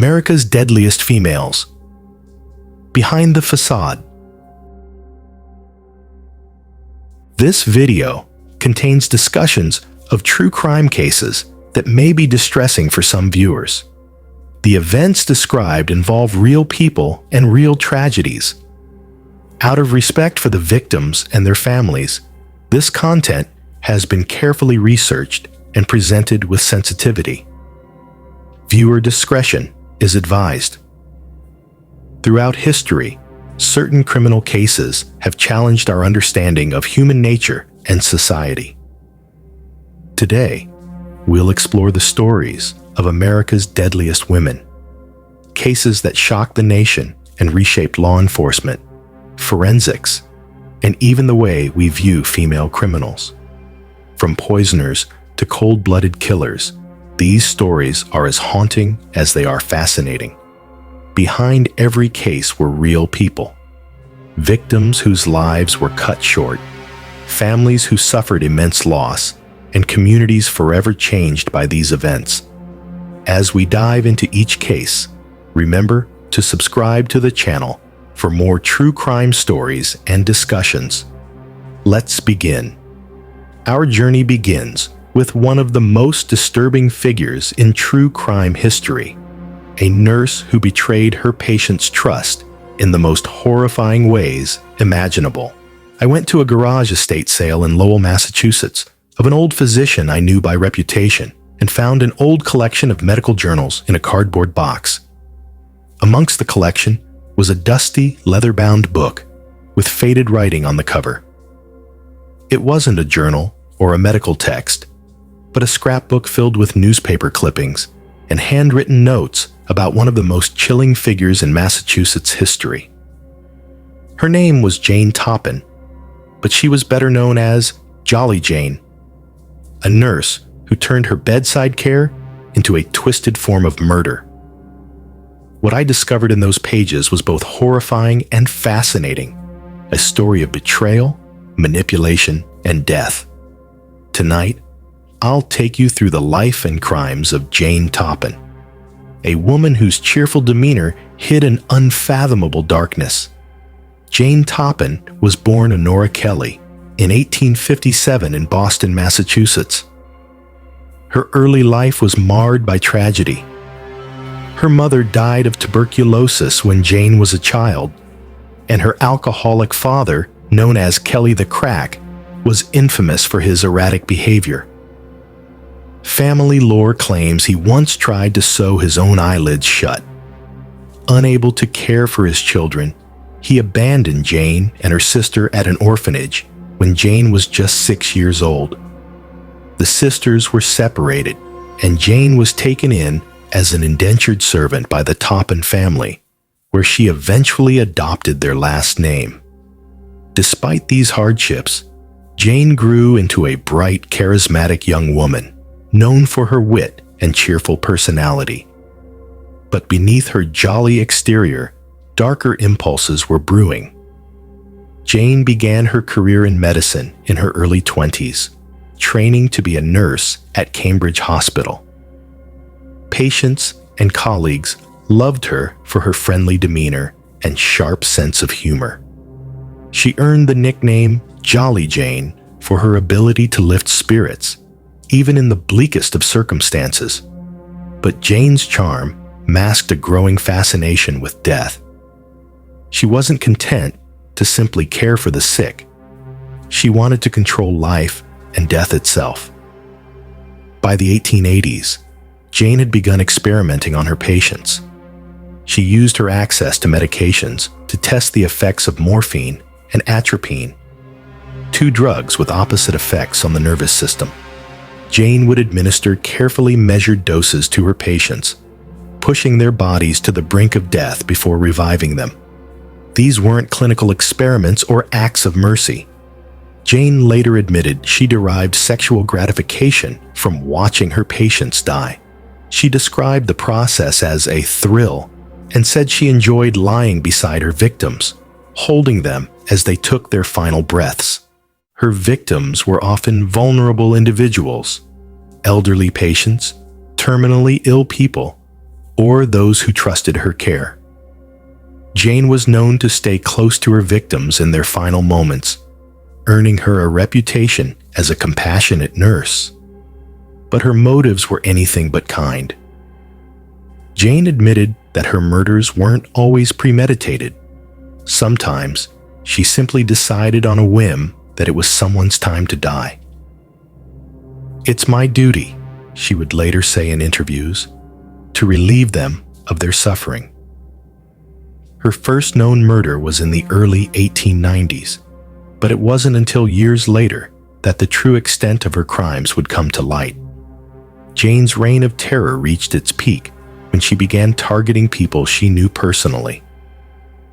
America's Deadliest Females. Behind the Facade. This video contains discussions of true crime cases that may be distressing for some viewers. The events described involve real people and real tragedies. Out of respect for the victims and their families, this content has been carefully researched and presented with sensitivity. Viewer discretion is advised. Throughout history, certain criminal cases have challenged our understanding of human nature and society. Today, we'll explore the stories of America's deadliest women, cases that shocked the nation and reshaped law enforcement, forensics, and even the way we view female criminals. From poisoners to cold-blooded killers, these stories are as haunting as they are fascinating. Behind every case were real people, victims whose lives were cut short, families who suffered immense loss, and communities forever changed by these events. As we dive into each case, remember to subscribe to the channel for more true crime stories and discussions. Let's begin. Our journey begins with one of the most disturbing figures in true crime history, a nurse who betrayed her patient's trust in the most horrifying ways imaginable. I went to a garage estate sale in Lowell, Massachusetts, of an old physician I knew by reputation, and found an old collection of medical journals in a cardboard box. Amongst the collection was a dusty, leather-bound book with faded writing on the cover. It wasn't a journal or a medical text, but a scrapbook filled with newspaper clippings and handwritten notes about one of the most chilling figures in Massachusetts history. Her name was Jane Toppan, but she was better known as Jolly Jane, a nurse who turned her bedside care into a twisted form of murder. What I discovered in those pages was both horrifying and fascinating, a story of betrayal, manipulation, and death. Tonight, I'll take you through the life and crimes of Jane Toppan, a woman whose cheerful demeanor hid an unfathomable darkness. Jane Toppan was born Honora Kelly in 1857 in Boston, Massachusetts. Her early life was marred by tragedy. Her mother died of tuberculosis when Jane was a child, and her alcoholic father, known as Kelly the Crack, was infamous for his erratic behavior. Family lore claims he once tried to sew his own eyelids shut. Unable to care for his children, he abandoned Jane and her sister at an orphanage when Jane was just 6 years old. The sisters were separated, and Jane was taken in as an indentured servant by the Toppan family, where she eventually adopted their last name. Despite these hardships, Jane grew into a bright, charismatic young woman, known for her wit and cheerful personality. But beneath her jolly exterior, darker impulses were brewing. Jane began her career in medicine in her early 20s, training to be a nurse at Cambridge Hospital. Patients and colleagues loved her for her friendly demeanor and sharp sense of humor. She earned the nickname Jolly Jane for her ability to lift spirits, even in the bleakest of circumstances. But Jane's charm masked a growing fascination with death. She wasn't content to simply care for the sick. She wanted to control life and death itself. By the 1880s, Jane had begun experimenting on her patients. She used her access to medications to test the effects of morphine and atropine, two drugs with opposite effects on the nervous system. Jane would administer carefully measured doses to her patients, pushing their bodies to the brink of death before reviving them. These weren't clinical experiments or acts of mercy. Jane later admitted she derived sexual gratification from watching her patients die. She described the process as a thrill and said she enjoyed lying beside her victims, holding them as they took their final breaths. Her victims were often vulnerable individuals, elderly patients, terminally ill people, or those who trusted her care. Jane was known to stay close to her victims in their final moments, earning her a reputation as a compassionate nurse. But her motives were anything but kind. Jane admitted that her murders weren't always premeditated. Sometimes, she simply decided on a whim that it was someone's time to die. "It's my duty," she would later say in interviews, "to relieve them of their suffering." Her first known murder was in the early 1890s, but it wasn't until years later that the true extent of her crimes would come to light. Jane's reign of terror reached its peak when she began targeting people she knew personally.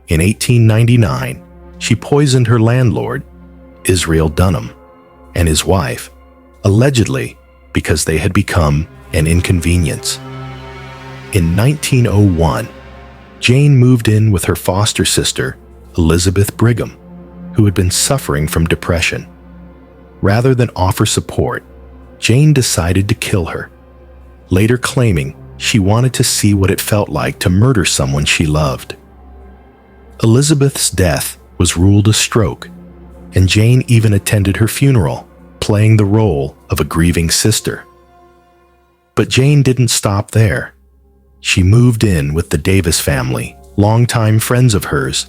In 1899, she poisoned her landlord, Israel Dunham, and his wife, allegedly because they had become an inconvenience. In 1901, Jane moved in with her foster sister, Elizabeth Brigham, who had been suffering from depression. Rather than offer support, Jane decided to kill her, later claiming she wanted to see what it felt like to murder someone she loved. Elizabeth's death was ruled a stroke, and Jane even attended her funeral, playing the role of a grieving sister. But Jane didn't stop there. She moved in with the Davis family, longtime friends of hers,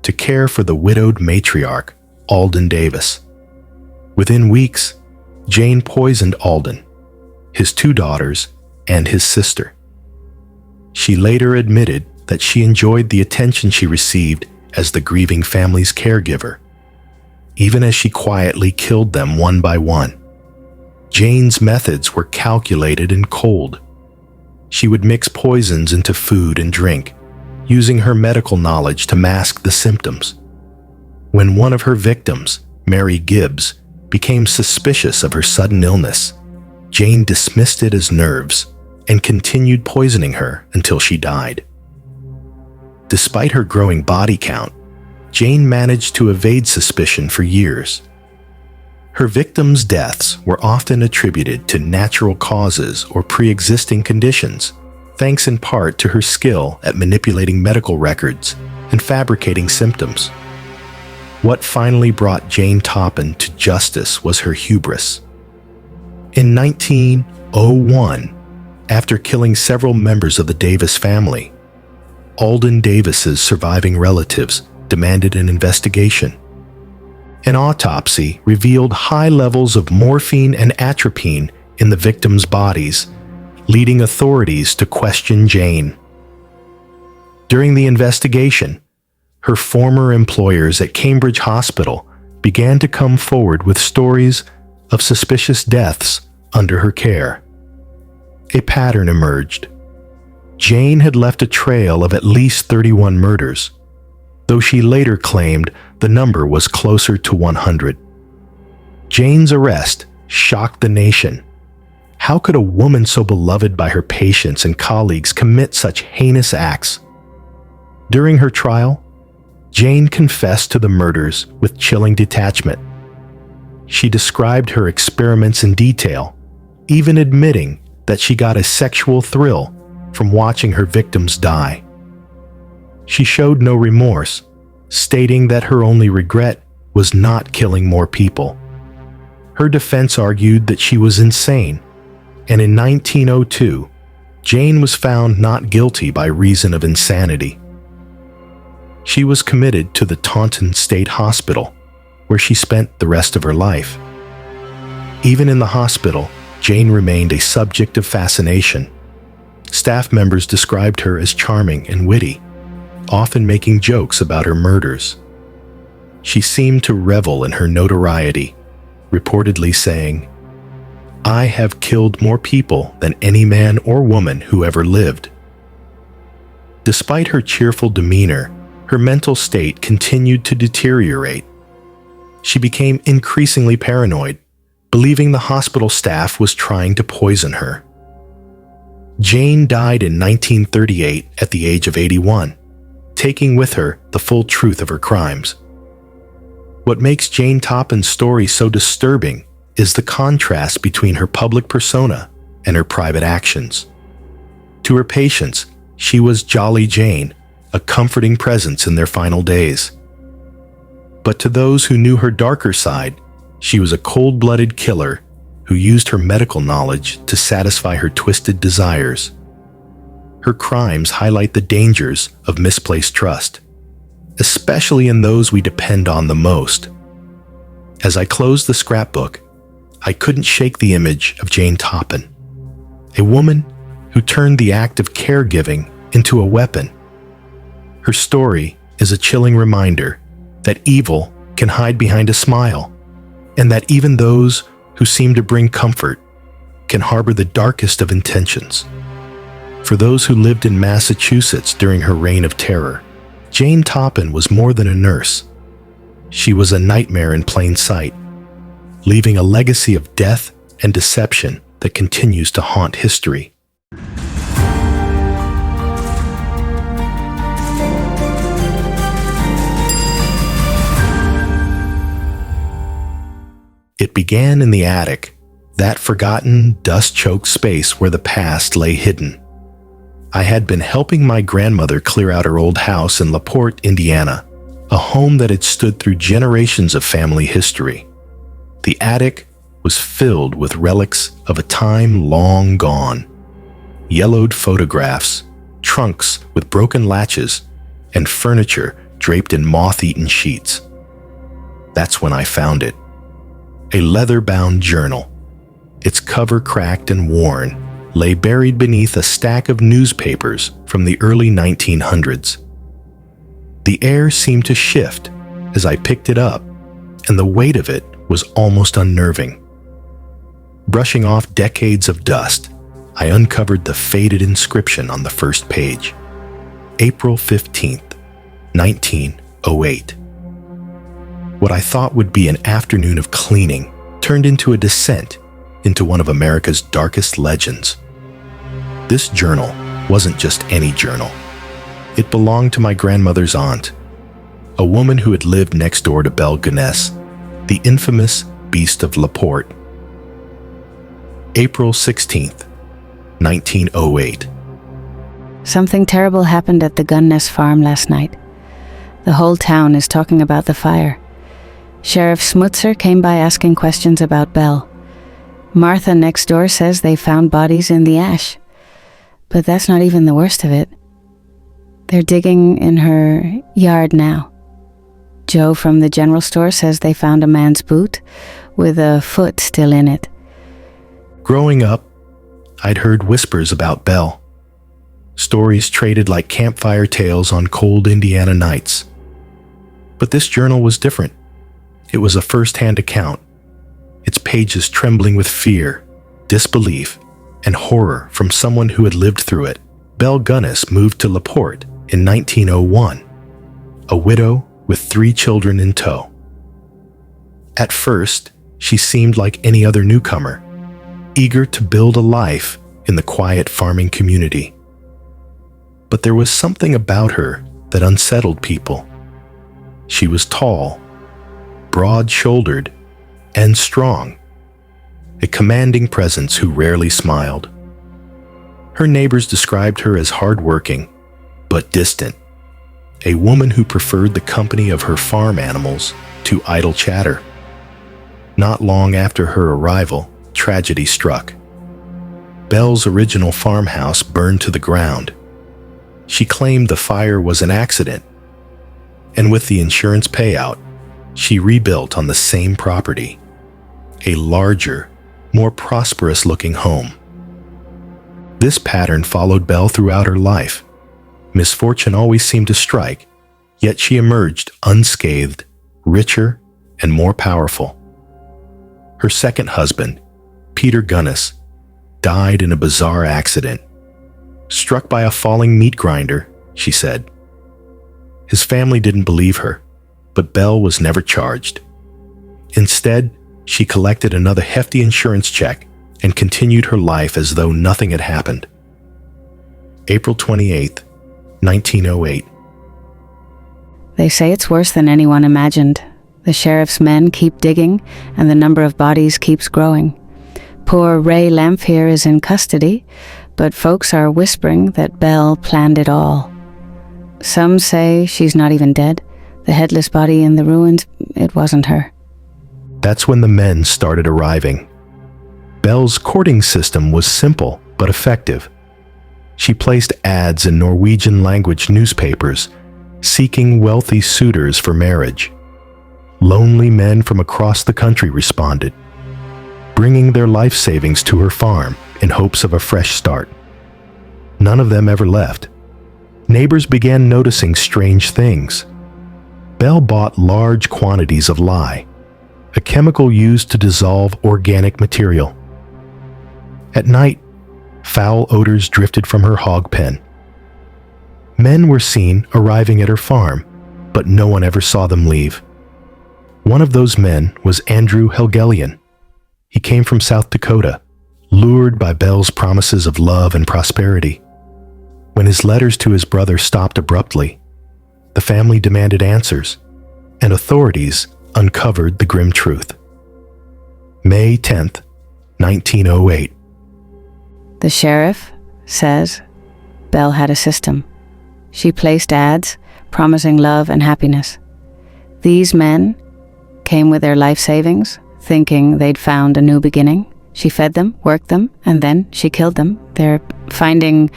to care for the widowed matriarch, Alden Davis. Within weeks, Jane poisoned Alden, his 2 daughters, and his sister. She later admitted that she enjoyed the attention she received as the grieving family's caregiver, even as she quietly killed them one by one. Jane's methods were calculated and cold. She would mix poisons into food and drink, using her medical knowledge to mask the symptoms. When one of her victims, Mary Gibbs, became suspicious of her sudden illness, Jane dismissed it as nerves and continued poisoning her until she died. Despite her growing body count, Jane managed to evade suspicion for years. Her victims' deaths were often attributed to natural causes or pre-existing conditions, thanks in part to her skill at manipulating medical records and fabricating symptoms. What finally brought Jane Toppan to justice was her hubris. In 1901, after killing several members of the Davis family, Alden Davis's surviving relatives demanded an investigation. An autopsy revealed high levels of morphine and atropine in the victims' bodies, leading authorities to question Jane. During the investigation, her former employers at Cambridge Hospital began to come forward with stories of suspicious deaths under her care. A pattern emerged. Jane had left a trail of at least 31 murders, though she later claimed the number was closer to 100. Jane's arrest shocked the nation. How could a woman so beloved by her patients and colleagues commit such heinous acts? During her trial, Jane confessed to the murders with chilling detachment. She described her experiments in detail, even admitting that she got a sexual thrill from watching her victims die. She showed no remorse, stating that her only regret was not killing more people. Her defense argued that she was insane, and in 1902, Jane was found not guilty by reason of insanity. She was committed to the Taunton State Hospital, where she spent the rest of her life. Even in the hospital, Jane remained a subject of fascination. Staff members described her as charming and witty, often making jokes about her murders. She seemed to revel in her notoriety, reportedly saying, "I have killed more people than any man or woman who ever lived." Despite her cheerful demeanor, her mental state continued to deteriorate. She became increasingly paranoid, believing the hospital staff was trying to poison her. Jane died in 1938 at the age of 81, taking with her the full truth of her crimes. What makes Jane Toppan's story so disturbing is the contrast between her public persona and her private actions. To her patients, She was Jolly Jane, a comforting presence in their final days. But to those who knew her darker side, she was a cold-blooded killer who used her medical knowledge to satisfy her twisted desires. Her crimes highlight the dangers of misplaced trust, especially in those we depend on the most. As I closed the scrapbook, I couldn't shake the image of Jane Toppan, a woman who turned the act of caregiving into a weapon. Her story is a chilling reminder that evil can hide behind a smile, and that even those who seem to bring comfort can harbor the darkest of intentions. For those who lived in Massachusetts during her reign of terror, Jane Toppan was more than a nurse. She was a nightmare in plain sight, leaving a legacy of death and deception that continues to haunt history. It began in the attic, that forgotten, dust-choked space where the past lay hidden. I had been helping my grandmother clear out her old house in LaPorte, Indiana, a home that had stood through generations of family history. The attic was filled with relics of a time long gone. Yellowed photographs, trunks with broken latches, and furniture draped in moth-eaten sheets. That's when I found it. A leather-bound journal. Its cover cracked and worn, lay buried beneath a stack of newspapers from the early 1900s. The air seemed to shift as I picked it up, and the weight of it was almost unnerving. Brushing off decades of dust, I uncovered the faded inscription on the first page. April 15th, 1908. What I thought would be an afternoon of cleaning turned into a descent into one of America's darkest legends. This journal wasn't just any journal. It belonged to my grandmother's aunt, a woman who had lived next door to Belle Gunness, the infamous Beast of LaPorte. April 16th, 1908. Something terrible happened at the Gunness farm last night. The whole town is talking about the fire. Sheriff Smutzer came by asking questions about Belle. Martha next door says they found bodies in the ash. But that's not even the worst of it. They're digging in her yard now. Joe from the general store says they found a man's boot with a foot still in it. Growing up, I'd heard whispers about Belle. Stories traded like campfire tales on cold Indiana nights. But this journal was different. It was a first-hand account, its pages trembling with fear, disbelief, and horror from someone who had lived through it. Belle Gunness moved to LaPorte in 1901, a widow with 3 children in tow. At first, she seemed like any other newcomer, eager to build a life in the quiet farming community. But there was something about her that unsettled people. She was tall, broad-shouldered, and strong, a commanding presence who rarely smiled. Her neighbors described her as hardworking, but distant, a woman who preferred the company of her farm animals to idle chatter. Not long after her arrival, tragedy struck. Belle's original farmhouse burned to the ground. She claimed the fire was an accident, and with the insurance payout, she rebuilt on the same property, a larger, more prosperous-looking home. This pattern followed Belle throughout her life. Misfortune always seemed to strike, yet she emerged unscathed, richer, and more powerful. Her second husband, Peter Gunness, died in a bizarre accident. Struck by a falling meat grinder, she said. His family didn't believe her, but Belle was never charged. Instead, she collected another hefty insurance check and continued her life as though nothing had happened. April 28th, 1908. They say it's worse than anyone imagined. The sheriff's men keep digging, and the number of bodies keeps growing. Poor Ray Lamphere is in custody, but folks are whispering that Belle planned it all. Some say she's not even dead. The headless body in the ruins, it wasn't her. That's when the men started arriving. Belle's courting system was simple but effective. She placed ads in Norwegian-language newspapers, seeking wealthy suitors for marriage. Lonely men from across the country responded, bringing their life savings to her farm in hopes of a fresh start. None of them ever left. Neighbors began noticing strange things. Belle bought large quantities of lye, a chemical used to dissolve organic material. At night, foul odors drifted from her hog pen. Men were seen arriving at her farm, but no one ever saw them leave. One of those men was Andrew Helgelian. He came from South Dakota, lured by Belle's promises of love and prosperity. When his letters to his brother stopped abruptly, the family demanded answers, and authorities uncovered the grim truth. May 10th, 1908. The sheriff says Belle had a system. She placed ads promising love and happiness. These men came with their life savings, thinking they'd found a new beginning. She fed them, worked them, and then she killed them. They're finding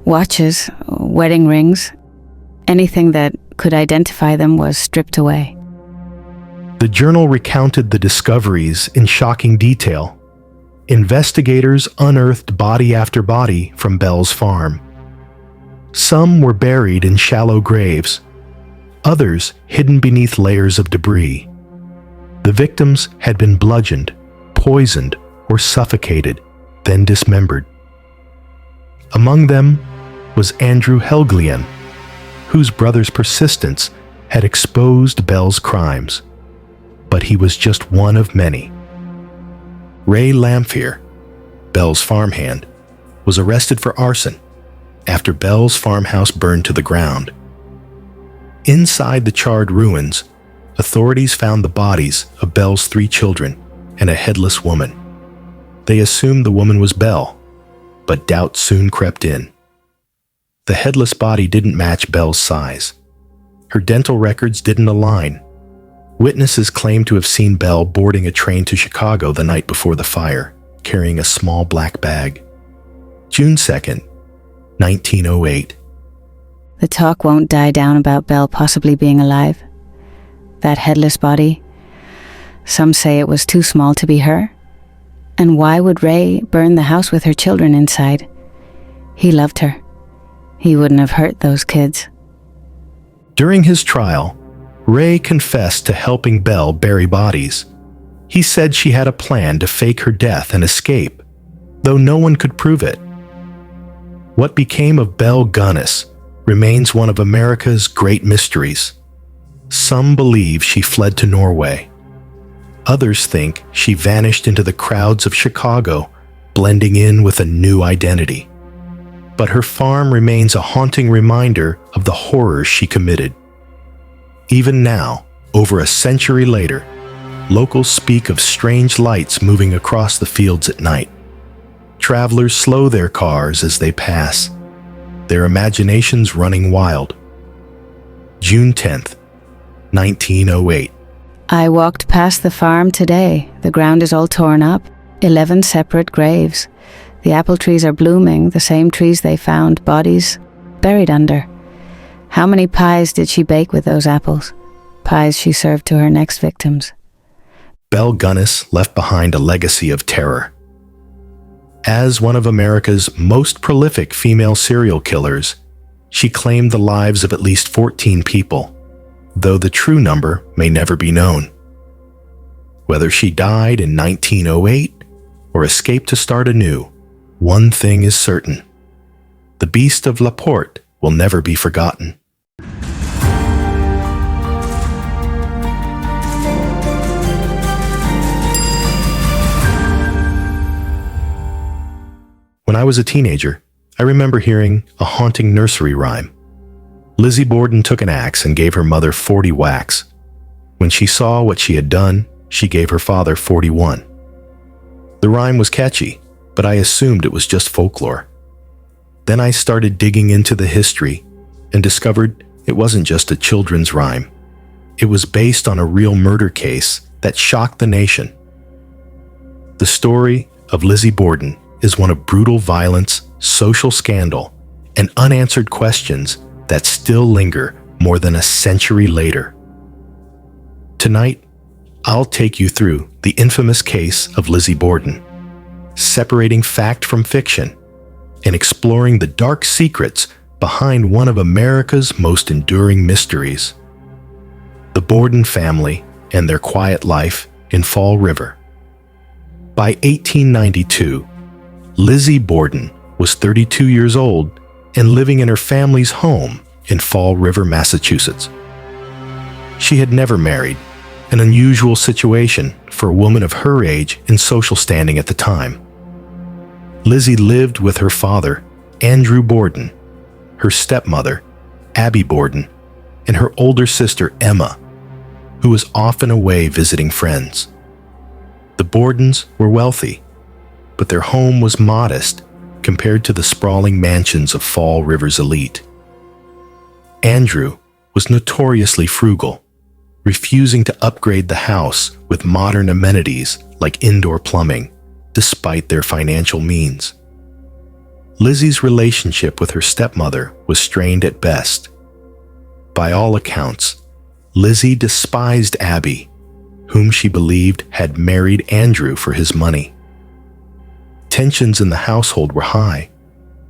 watches, wedding rings. Anything that could identify them was stripped away. The journal recounted the discoveries in shocking detail. Investigators unearthed body after body from Belle's farm. Some were buried in shallow graves, others hidden beneath layers of debris. The victims had been bludgeoned, poisoned, or suffocated, then dismembered. Among them was Andrew Helgelian, whose brother's persistence had exposed Belle's crimes. But he was just one of many. Ray Lamphere, Belle's farmhand, was arrested for arson after Belle's farmhouse burned to the ground. Inside the charred ruins, authorities found the bodies of Belle's 3 children and a headless woman. They assumed the woman was Belle, but doubt soon crept in. The headless body didn't match Belle's size. Her dental records didn't align. Witnesses claimed to have seen Belle boarding a train to Chicago the night before the fire, carrying a small black bag. June 2nd, 1908. The talk won't die down about Belle possibly being alive. That headless body, some say it was too small to be her. And why would Ray burn the house with her children inside? He loved her. He wouldn't have hurt those kids. During his trial, Ray confessed to helping Belle bury bodies. He said she had a plan to fake her death and escape, though no one could prove it. What became of Belle Gunness remains one of America's great mysteries. Some believe she fled to Norway. Others think she vanished into the crowds of Chicago, blending in with a new identity. But her farm remains a haunting reminder of the horrors she committed. Even now, over a century later, locals speak of strange lights moving across the fields at night. Travelers slow their cars as they pass, their imaginations running wild. June 10th, 1908. I walked past the farm today. The ground is all torn up. 11 separate graves. The apple trees are blooming, the same trees they found bodies buried under. How many pies did she bake with those apples? Pies she served to her next victims. Belle Gunness left behind a legacy of terror. As one of America's most prolific female serial killers, she claimed the lives of at least 14 people, though the true number may never be known. Whether she died in 1908 or escaped to start anew, one thing is certain: the Beast of La Porte will never be forgotten. When I was a teenager, I remember hearing a haunting nursery rhyme. Lizzie Borden took an axe and gave her mother 40 whacks. When she saw what she had done, she gave her father 41. The rhyme was catchy, but I assumed it was just folklore. Then I started digging into the history and discovered it wasn't just a children's rhyme. It was based on a real murder case that shocked the nation. The story of Lizzie Borden is one of brutal violence, social scandal, and unanswered questions that still linger more than a century later. Tonight, I'll take you through the infamous case of Lizzie Borden, separating fact from fiction and exploring the dark secrets behind one of America's most enduring mysteries. The Borden family and their quiet life in Fall River. By 1892, Lizzie Borden was 32 years old and living in her family's home in Fall River, Massachusetts. She had never married, an unusual situation for a woman of her age and social standing at the time. Lizzie lived with her father, Andrew Borden, her stepmother, Abby Borden, and her older sister, Emma, who was often away visiting friends. The Bordens were wealthy, but their home was modest compared to the sprawling mansions of Fall River's elite. Andrew was notoriously frugal, refusing to upgrade the house with modern amenities like indoor plumbing, despite their financial means. Lizzie's relationship with her stepmother was strained at best. By all accounts, Lizzie despised Abby, whom she believed had married Andrew for his money. Tensions in the household were high,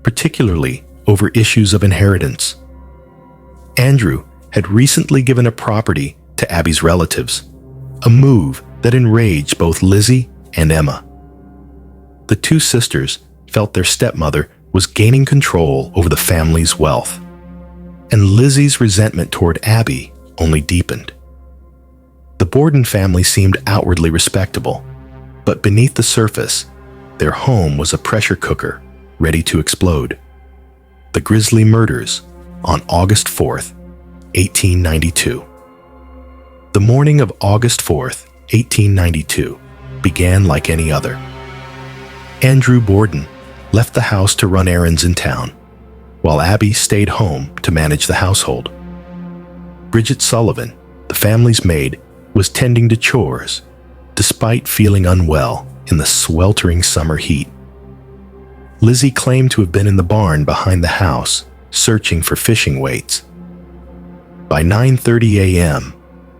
particularly over issues of inheritance. Andrew had recently given a property to Abby's relatives, a move that enraged both Lizzie and Emma. The two sisters felt their stepmother was gaining control over the family's wealth, and Lizzie's resentment toward Abby only deepened. The Borden family seemed outwardly respectable, but beneath the surface, their home was a pressure cooker ready to explode. The grisly murders on August 4th, 1892. The morning of August 4th, 1892, began like any other. Andrew Borden left the house to run errands in town, while Abby stayed home to manage the household. Bridget Sullivan, the family's maid, was tending to chores, despite feeling unwell in the sweltering summer heat. Lizzie claimed to have been in the barn behind the house, searching for fishing weights. By 9:30 a.m.,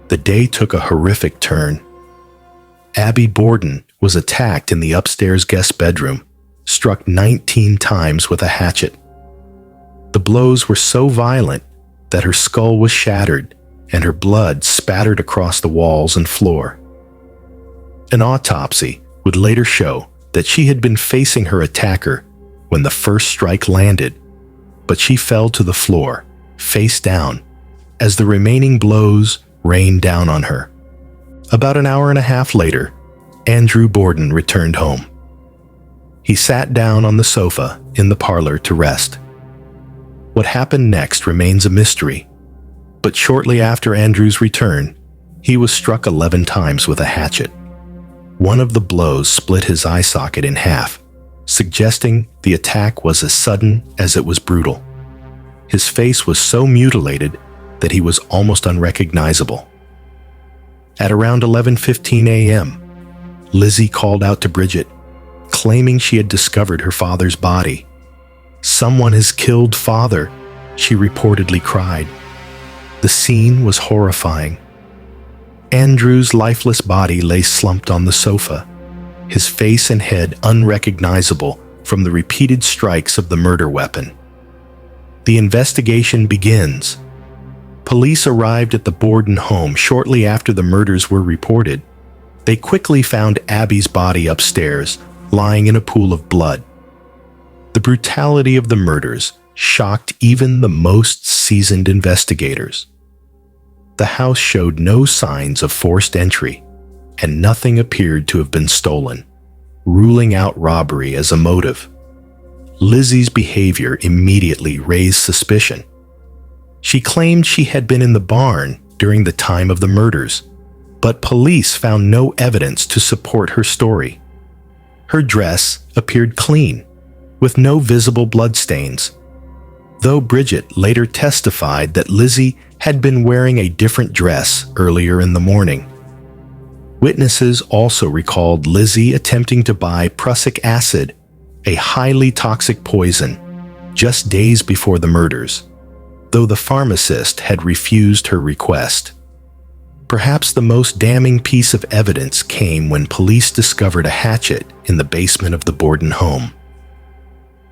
the day took a horrific turn. Abby Borden was attacked in the upstairs guest bedroom, struck 19 times with a hatchet. The blows were so violent that her skull was shattered and her blood spattered across the walls and floor. An autopsy would later show that she had been facing her attacker when the first strike landed, but she fell to the floor, face down, as the remaining blows rained down on her. About an hour and a half later, Andrew Borden returned home. He sat down on the sofa in the parlor to rest. What happened next remains a mystery, but shortly after Andrew's return, he was struck 11 times with a hatchet. One of the blows split his eye socket in half, suggesting the attack was as sudden as it was brutal. His face was so mutilated that he was almost unrecognizable. At around 11:15 a.m., Lizzie called out to Bridget, claiming she had discovered her father's body. "Someone has killed Father," she reportedly cried. The scene was horrifying. Andrew's lifeless body lay slumped on the sofa, his face and head unrecognizable from the repeated strikes of the murder weapon. The investigation begins. Police arrived at the Borden home shortly after the murders were reported. They quickly found Abby's body upstairs, lying in a pool of blood. The brutality of the murders shocked even the most seasoned investigators. The house showed no signs of forced entry, and nothing appeared to have been stolen, ruling out robbery as a motive. Lizzie's behavior immediately raised suspicion. She claimed she had been in the barn during the time of the murders, but police found no evidence to support her story. Her dress appeared clean, with no visible bloodstains, though Bridget later testified that Lizzie had been wearing a different dress earlier in the morning. Witnesses also recalled Lizzie attempting to buy prussic acid, a highly toxic poison, just days before the murders, though the pharmacist had refused her request. Perhaps the most damning piece of evidence came when police discovered a hatchet in the basement of the Borden home.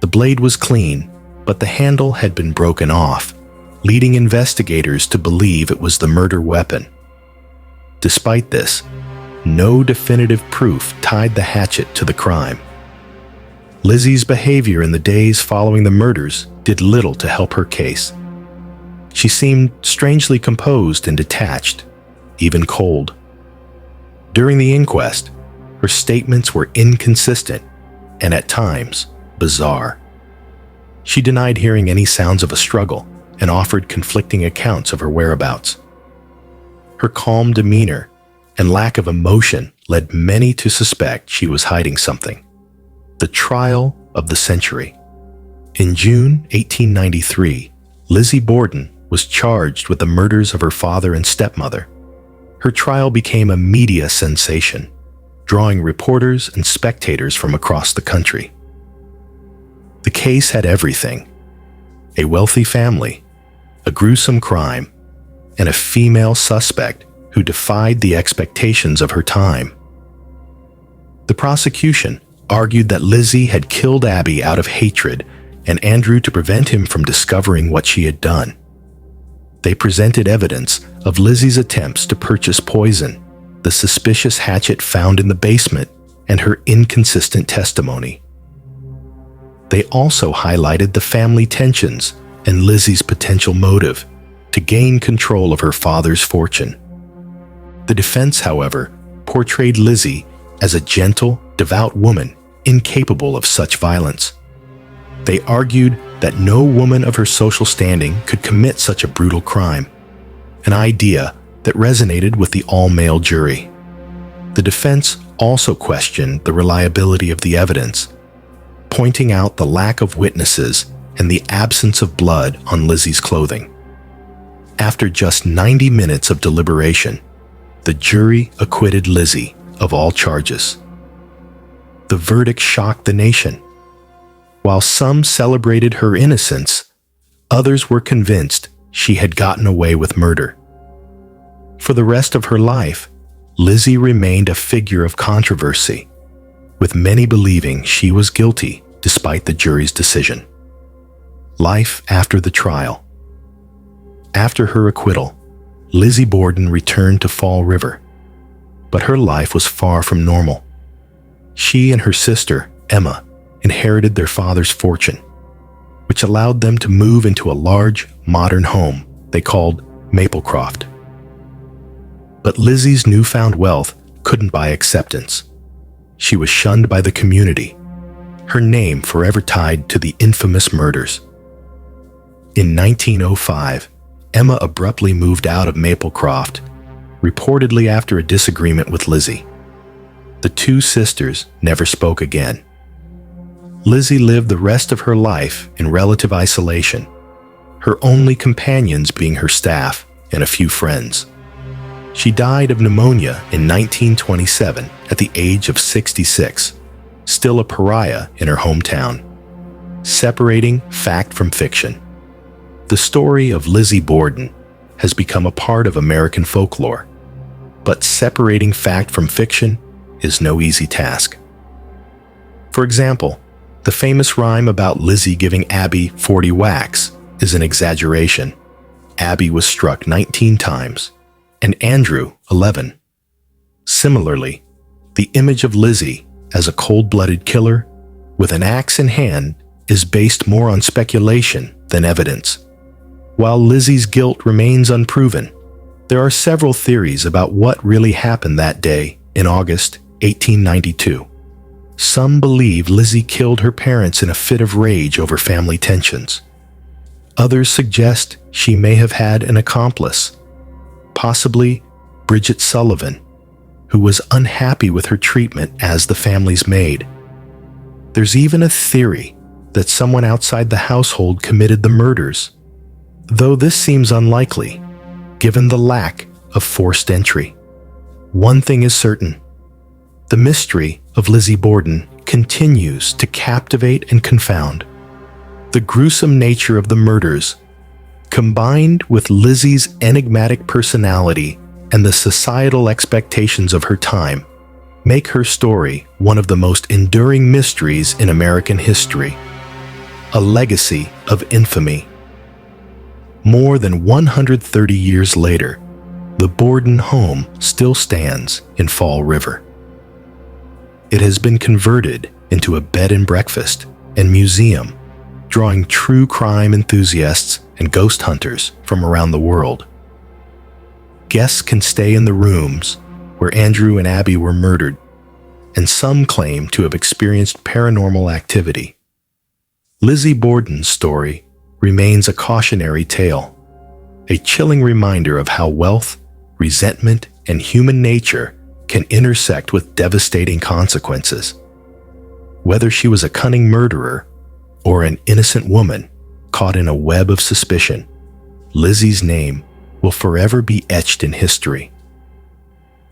The blade was clean, but the handle had been broken off, leading investigators to believe it was the murder weapon. Despite this, no definitive proof tied the hatchet to the crime. Lizzie's behavior in the days following the murders did little to help her case. She seemed strangely composed and detached, even cold. During the inquest, her statements were inconsistent and at times bizarre. She denied hearing any sounds of a struggle and offered conflicting accounts of her whereabouts. Her calm demeanor and lack of emotion led many to suspect she was hiding something. The trial of the century. In June 1893, Lizzie Borden was charged with the murders of her father and stepmother. Her trial became a media sensation, drawing reporters and spectators from across the country. The case had everything: a wealthy family, a gruesome crime, and a female suspect who defied the expectations of her time. The prosecution argued that Lizzie had killed Abby out of hatred and Andrew to prevent him from discovering what she had done. They presented evidence of Lizzie's attempts to purchase poison, the suspicious hatchet found in the basement, and her inconsistent testimony. They also highlighted the family tensions and Lizzie's potential motive to gain control of her father's fortune. The defense, however, portrayed Lizzie as a gentle, devout woman incapable of such violence. They argued that no woman of her social standing could commit such a brutal crime, an idea that resonated with the all-male jury. The defense also questioned the reliability of the evidence, pointing out the lack of witnesses and the absence of blood on Lizzie's clothing. After just 90 minutes of deliberation, the jury acquitted Lizzie of all charges. The verdict shocked the nation. While some celebrated her innocence, others were convinced she had gotten away with murder. For the rest of her life, Lizzie remained a figure of controversy, with many believing she was guilty despite the jury's decision. Life after the trial. After her acquittal, Lizzie Borden returned to Fall River, but her life was far from normal. She and her sister, Emma, inherited their father's fortune, which allowed them to move into a large, modern home they called Maplecroft. But Lizzie's newfound wealth couldn't buy acceptance. She was shunned by the community, her name forever tied to the infamous murders. In 1905, Emma abruptly moved out of Maplecroft, reportedly after a disagreement with Lizzie. The two sisters never spoke again. Lizzie lived the rest of her life in relative isolation, her only companions being her staff and a few friends. She died of pneumonia in 1927 at the age of 66, still a pariah in her hometown. Separating fact from fiction. The story of Lizzie Borden has become a part of American folklore, but separating fact from fiction is no easy task. For example, the famous rhyme about Lizzie giving Abby 40 whacks is an exaggeration. Abby was struck 19 times, and Andrew 11. Similarly, the image of Lizzie as a cold-blooded killer with an axe in hand is based more on speculation than evidence. While Lizzie's guilt remains unproven, there are several theories about what really happened that day in August 1892. Some believe Lizzie killed her parents in a fit of rage over family tensions. Others suggest she may have had an accomplice, possibly Bridget Sullivan, who was unhappy with her treatment as the family's maid. There's even a theory that someone outside the household committed the murders, though this seems unlikely, given the lack of forced entry. One thing is certain: the mystery of Lizzie Borden continues to captivate and confound. The gruesome nature of the murders, combined with Lizzie's enigmatic personality and the societal expectations of her time, make her story one of the most enduring mysteries in American history, a legacy of infamy. More than 130 years later, the Borden home still stands in Fall River. It has been converted into a bed and breakfast and museum, drawing true crime enthusiasts and ghost hunters from around the world. Guests can stay in the rooms where Andrew and Abby were murdered, and some claim to have experienced paranormal activity. Lizzie Borden's story remains a cautionary tale, a chilling reminder of how wealth, resentment, and human nature can intersect with devastating consequences. Whether she was a cunning murderer or an innocent woman caught in a web of suspicion, Lizzie's name will forever be etched in history,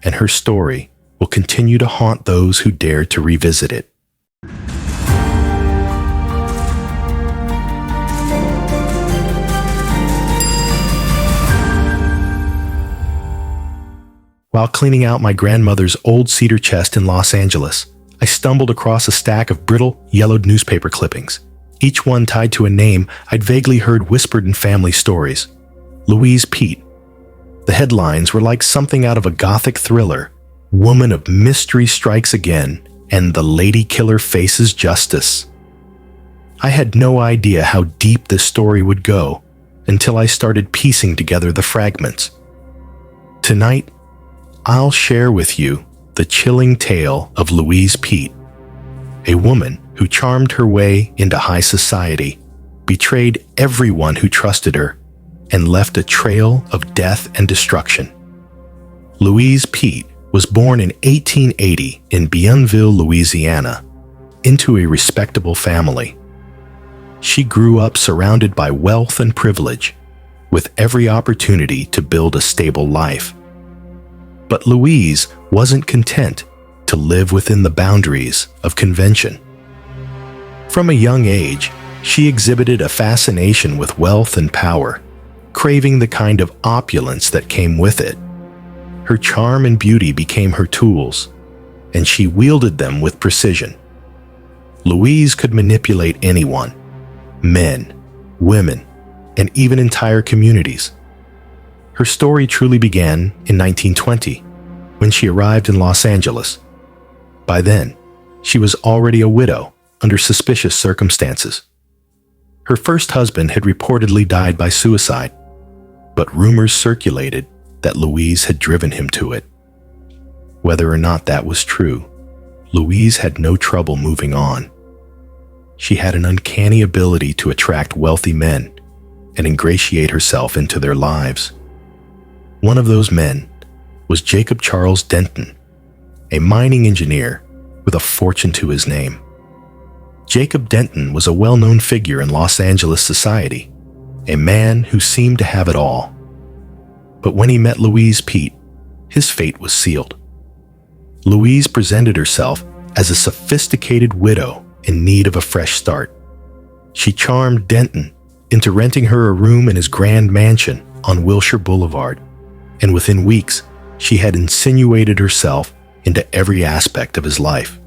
and her story will continue to haunt those who dare to revisit it. While cleaning out my grandmother's old cedar chest in Los Angeles, I stumbled across a stack of brittle, yellowed newspaper clippings, each one tied to a name I'd vaguely heard whispered in family stories: Louise Peete. The headlines were like something out of a gothic thriller: "Woman of Mystery Strikes Again," and "The Lady Killer Faces Justice." I had no idea how deep this story would go until I started piecing together the fragments. Tonight, I'll share with you the chilling tale of Louise Peete, a woman who charmed her way into high society, betrayed everyone who trusted her, and left a trail of death and destruction. Louise Peete was born in 1880 in Bienville, Louisiana, into a respectable family. She grew up surrounded by wealth and privilege, with every opportunity to build a stable life. But Louise wasn't content to live within the boundaries of convention. From a young age, she exhibited a fascination with wealth and power, craving the kind of opulence that came with it. Her charm and beauty became her tools, and she wielded them with precision. Louise could manipulate anyone: men, women, and even entire communities. Her story truly began in 1920, when she arrived in Los Angeles. By then, she was already a widow under suspicious circumstances. Her first husband had reportedly died by suicide, but rumors circulated that Louise had driven him to it. Whether or not that was true, Louise had no trouble moving on. She had an uncanny ability to attract wealthy men and ingratiate herself into their lives. One of those men was Jacob Charles Denton, a mining engineer with a fortune to his name. Jacob Denton was a well-known figure in Los Angeles society, a man who seemed to have it all. But when he met Louise Peete, his fate was sealed. Louise presented herself as a sophisticated widow in need of a fresh start. She charmed Denton into renting her a room in his grand mansion on Wilshire Boulevard, and within weeks, she had insinuated herself into every aspect of his life.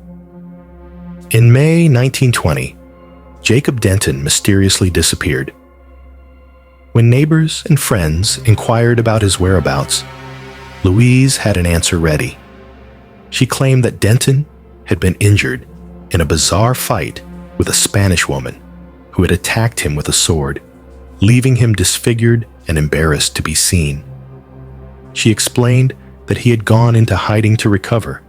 In May 1920, Jacob Denton mysteriously disappeared. When neighbors and friends inquired about his whereabouts, Louise had an answer ready. She claimed that Denton had been injured in a bizarre fight with a Spanish woman who had attacked him with a sword, leaving him disfigured and embarrassed to be seen. She explained that he had gone into hiding to recover.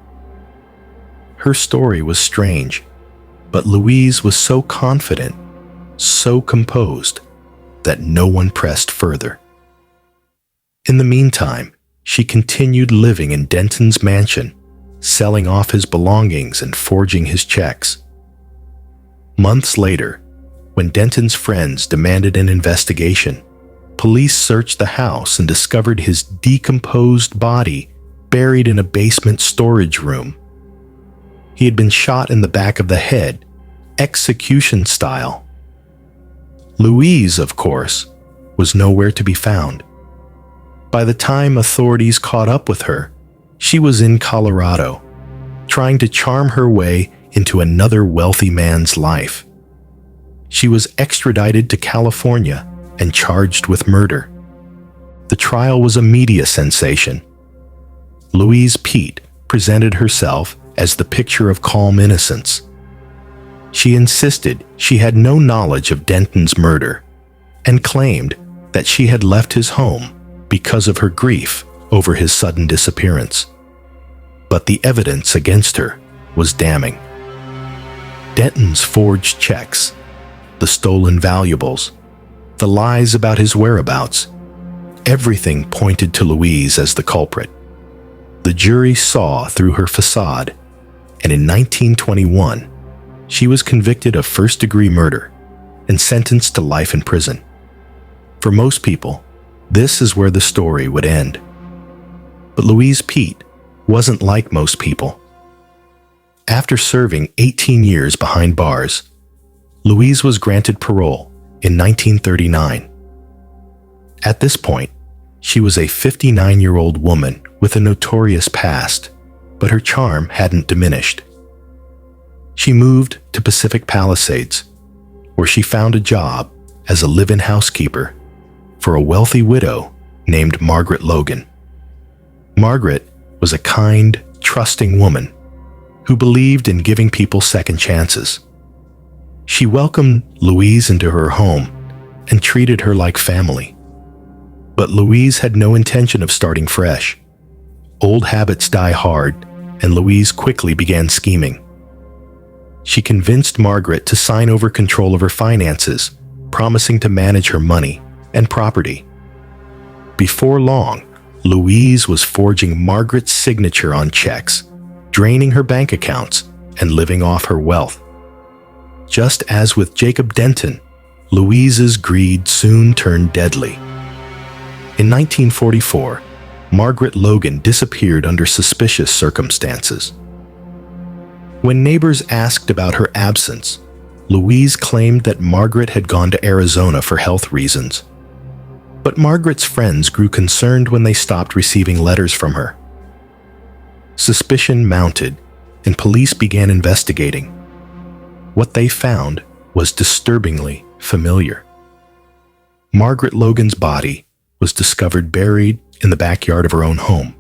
Her story was strange, but Louise was so confident, so composed, that no one pressed further. In the meantime, she continued living in Denton's mansion, selling off his belongings and forging his checks. Months later, When Denton's friends demanded an investigation, police searched the house and discovered his decomposed body buried in a basement storage room. He had been shot in the back of the head, execution style. Louise, of course, was nowhere to be found. By the time authorities caught up with her, she was in Colorado, trying to charm her way into another wealthy man's life. She was extradited to California and charged with murder. The trial was a media sensation. Louise Peete presented herself as the picture of calm innocence. She insisted she had no knowledge of Denton's murder and claimed that she had left his home because of her grief over his sudden disappearance. But the evidence against her was damning. Denton's forged checks, the stolen valuables, the lies about his whereabouts, everything pointed to Louise as the culprit. The jury saw through her facade, and in 1921, she was convicted of first-degree murder and sentenced to life in prison. For most people, this is where the story would end. But Louise Peete wasn't like most people. After serving 18 years behind bars, Louise was granted parole in 1939. At this point, she was a 59-year-old woman with a notorious past, but her charm hadn't diminished. She moved to Pacific Palisades, where she found a job as a live-in housekeeper for a wealthy widow named Margaret Logan. Margaret was a kind, trusting woman who believed in giving people second chances. She welcomed Louise into her home and treated her like family. But Louise had no intention of starting fresh. Old habits die hard, and Louise quickly began scheming. She convinced Margaret to sign over control of her finances, promising to manage her money and property. Before long, Louise was forging Margaret's signature on checks, draining her bank accounts, and living off her wealth. Just as with Jacob Denton, Louise's greed soon turned deadly. In 1944, Margaret Logan disappeared under suspicious circumstances. When neighbors asked about her absence, Louise claimed that Margaret had gone to Arizona for health reasons. But Margaret's friends grew concerned when they stopped receiving letters from her. Suspicion mounted, and police began investigating. What they found was disturbingly familiar. Margaret Logan's body was discovered buried in the backyard of her own home.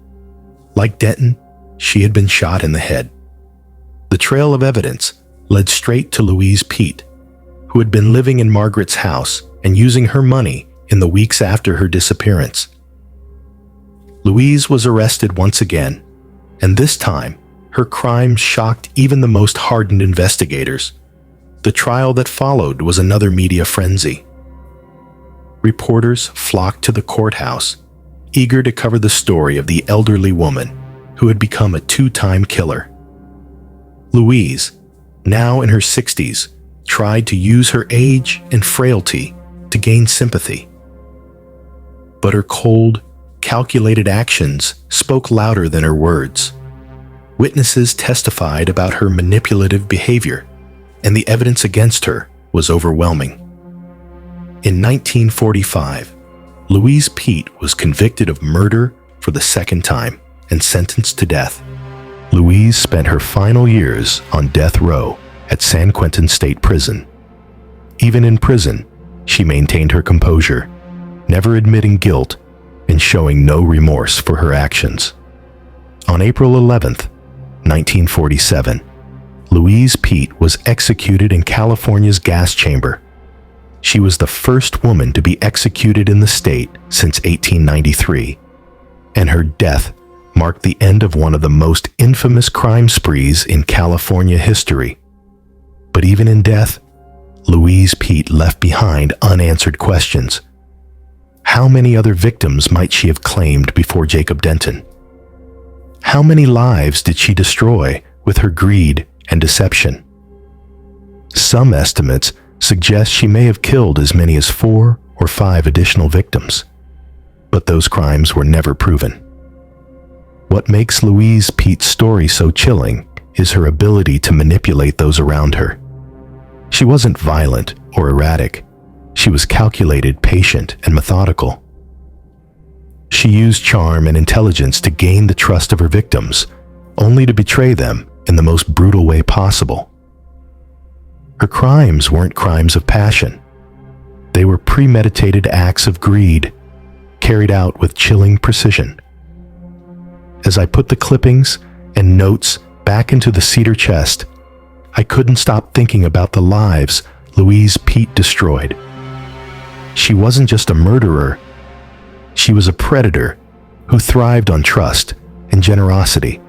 Like Denton, she had been shot in the head. The trail of evidence led straight to Louise Peete, who had been living in Margaret's house and using her money in the weeks after her disappearance. Louise was arrested once again, and this time, her crime shocked even the most hardened investigators. The trial that followed was another media frenzy. Reporters flocked to the courthouse, eager to cover the story of the elderly woman who had become a two-time killer. Louise, now in her 60s, tried to use her age and frailty to gain sympathy. But her cold, calculated actions spoke louder than her words. Witnesses testified about her manipulative behavior, and the evidence against her was overwhelming. In 1945, Louise Peete was convicted of murder for the second time and sentenced to death. Louise spent her final years on death row at San Quentin State Prison. Even in prison, she maintained her composure, never admitting guilt and showing no remorse for her actions. On April 11th, 1947, Louise Peete was executed in California's gas chamber. She was the first woman to be executed in the state since 1893, and her death marked the end of one of the most infamous crime sprees in California history. But even in death, Louise Peete left behind unanswered questions. How many other victims might she have claimed before Jacob Denton? How many lives did she destroy with her greed and deception? Some estimates suggests she may have killed as many as 4 or 5 additional victims, but those crimes were never proven. What makes Louise Peete's story so chilling is her ability to manipulate those around her. She wasn't violent or erratic. She was calculated, patient, and methodical. She used charm and intelligence to gain the trust of her victims, only to betray them in the most brutal way possible. Her crimes weren't crimes of passion. They were premeditated acts of greed, carried out with chilling precision. As I put the clippings and notes back into the cedar chest, I couldn't stop thinking about the lives Louise Peete destroyed. She wasn't just a murderer. She was a predator who thrived on trust and generosity.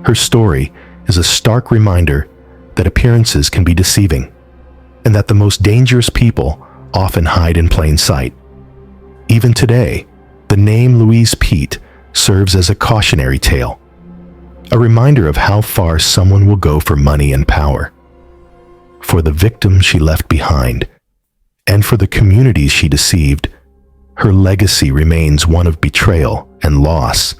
Her story is a stark reminder that appearances can be deceiving, and that the most dangerous people often hide in plain sight. Even today, the name Louise Peete serves as a cautionary tale, a reminder of how far someone will go for money and power. For the victims she left behind, and for the communities she deceived, her legacy remains one of betrayal and loss.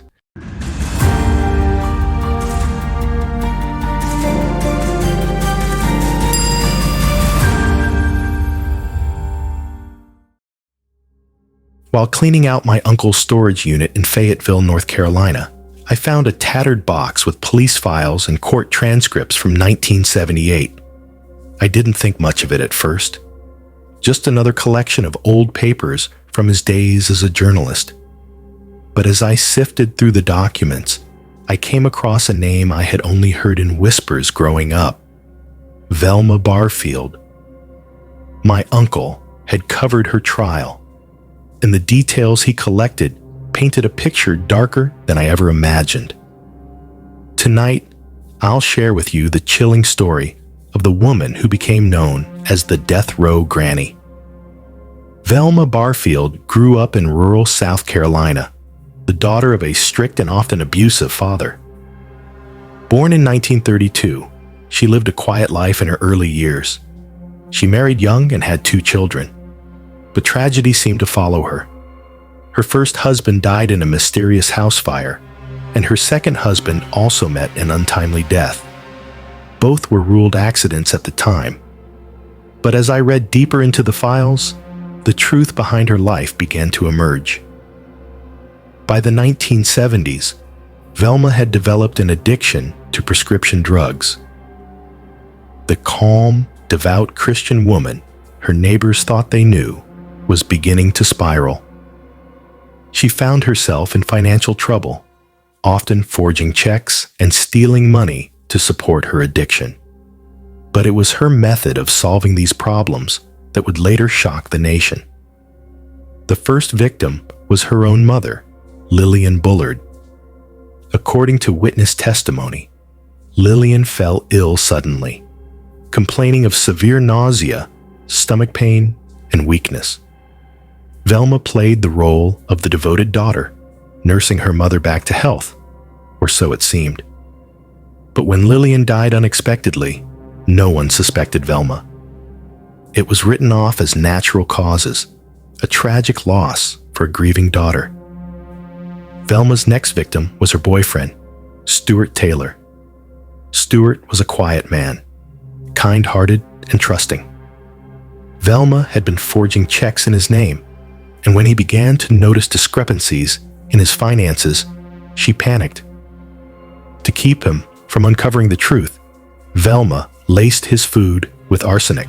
While cleaning out my uncle's storage unit in Fayetteville, North Carolina, I found a tattered box with police files and court transcripts from 1978. I didn't think much of it at first. Just another collection of old papers from his days as a journalist. But as I sifted through the documents, I came across a name I had only heard in whispers growing up: Velma Barfield. My uncle had covered her trial, and the details he collected painted a picture darker than I ever imagined. Tonight, I'll share with you the chilling story of the woman who became known as the Death Row Granny. Velma Barfield grew up in rural South Carolina, the daughter of a strict and often abusive father. Born in 1932, she lived a quiet life in her early years. She married young and had 2 children, but tragedy seemed to follow her. Her first husband died in a mysterious house fire, and her second husband also met an untimely death. Both were ruled accidents at the time. But as I read deeper into the files, the truth behind her life began to emerge. By the 1970s, Velma had developed an addiction to prescription drugs. The calm, devout Christian woman her neighbors thought they knew was beginning to spiral. She found herself in financial trouble, often forging checks and stealing money to support her addiction. But it was her method of solving these problems that would later shock the nation. The first victim was her own mother, Lillian Bullard. According to witness testimony, Lillian fell ill suddenly, complaining of severe nausea, stomach pain, and weakness. Velma played the role of the devoted daughter, nursing her mother back to health, or so it seemed. But when Lillian died unexpectedly, no one suspected Velma. It was written off as natural causes, a tragic loss for a grieving daughter. Velma's next victim was her boyfriend, Stuart Taylor. Stuart was a quiet man, kind-hearted and trusting. Velma had been forging checks in his name, and when he began to notice discrepancies in his finances, she panicked. To keep him from uncovering the truth, Velma laced his food with arsenic.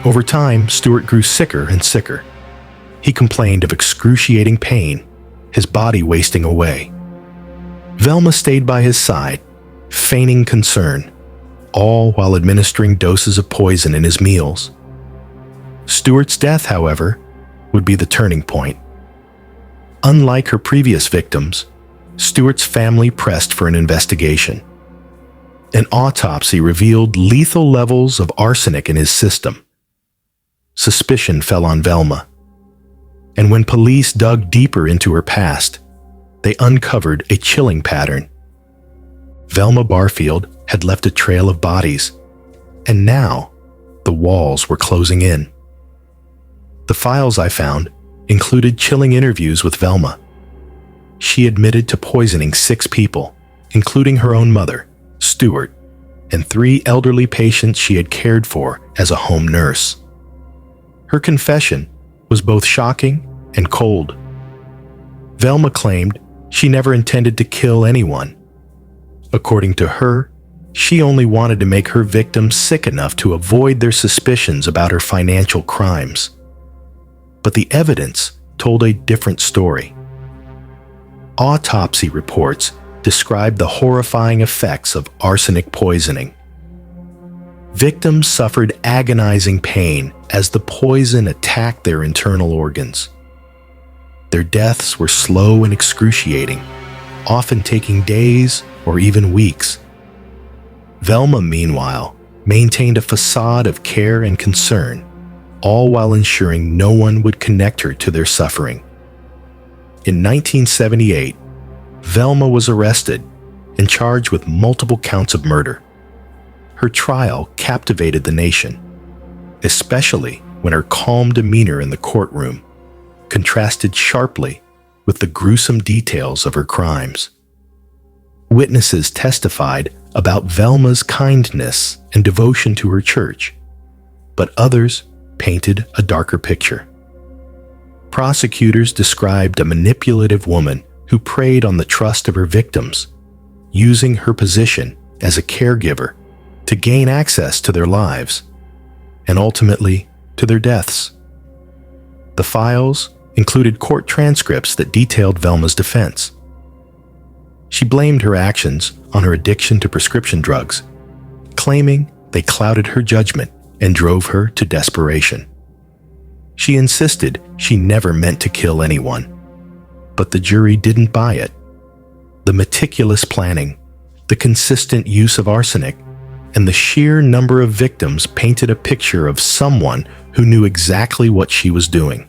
Over time, Stuart grew sicker and sicker. He complained of excruciating pain, his body wasting away. Velma stayed by his side, feigning concern, all while administering doses of poison in his meals. Stuart's death, however, would be the turning point. Unlike her previous victims, Stuart's family pressed for an investigation. An autopsy revealed lethal levels of arsenic in his system. Suspicion fell on Velma, and when police dug deeper into her past, they uncovered a chilling pattern. Velma Barfield had left a trail of bodies, and now The walls were closing in. The files I found included chilling interviews with Velma. She admitted to poisoning 6 people, including her own mother, Stuart, and 3 elderly patients she had cared for as a home nurse. Her confession was both shocking and cold. Velma claimed she never intended to kill anyone. According to her, she only wanted to make her victims sick enough to avoid their suspicions about her financial crimes. But the evidence told a different story. Autopsy reports described the horrifying effects of arsenic poisoning. Victims suffered agonizing pain as the poison attacked their internal organs. Their deaths were slow and excruciating, often taking days or even weeks. Velma, meanwhile, maintained a facade of care and concern, all while ensuring no one would connect her to their suffering. In 1978, Velma was arrested and charged with multiple counts of murder. Her trial captivated the nation, especially when her calm demeanor in the courtroom contrasted sharply with the gruesome details of her crimes. Witnesses testified about Velma's kindness and devotion to her church, but others painted a darker picture. Prosecutors described a manipulative woman who preyed on the trust of her victims, using her position as a caregiver to gain access to their lives, and ultimately to their deaths. The files included court transcripts that detailed Velma's defense. She blamed her actions on her addiction to prescription drugs, claiming they clouded her judgment and drove her to desperation. She insisted she never meant to kill anyone, but the jury didn't buy it. The meticulous planning, the consistent use of arsenic, and the sheer number of victims painted a picture of someone who knew exactly what she was doing.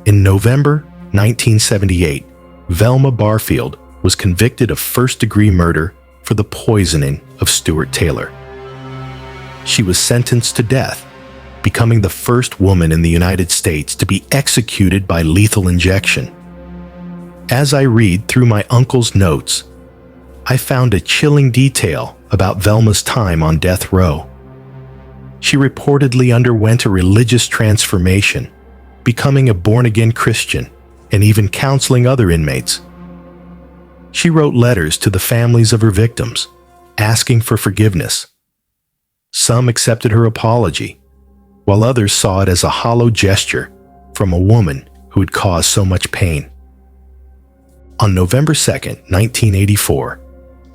In November 1978, Velma Barfield was convicted of first-degree murder for the poisoning of Stuart Taylor. She was sentenced to death, becoming the first woman in the United States to be executed by lethal injection. As I read through my uncle's notes, I found a chilling detail about Velma's time on death row. She reportedly underwent a religious transformation, becoming a born-again Christian and even counseling other inmates. She wrote letters to the families of her victims, asking for forgiveness. Some accepted her apology, while others saw it as a hollow gesture from a woman who had caused so much pain. On November 2, 1984,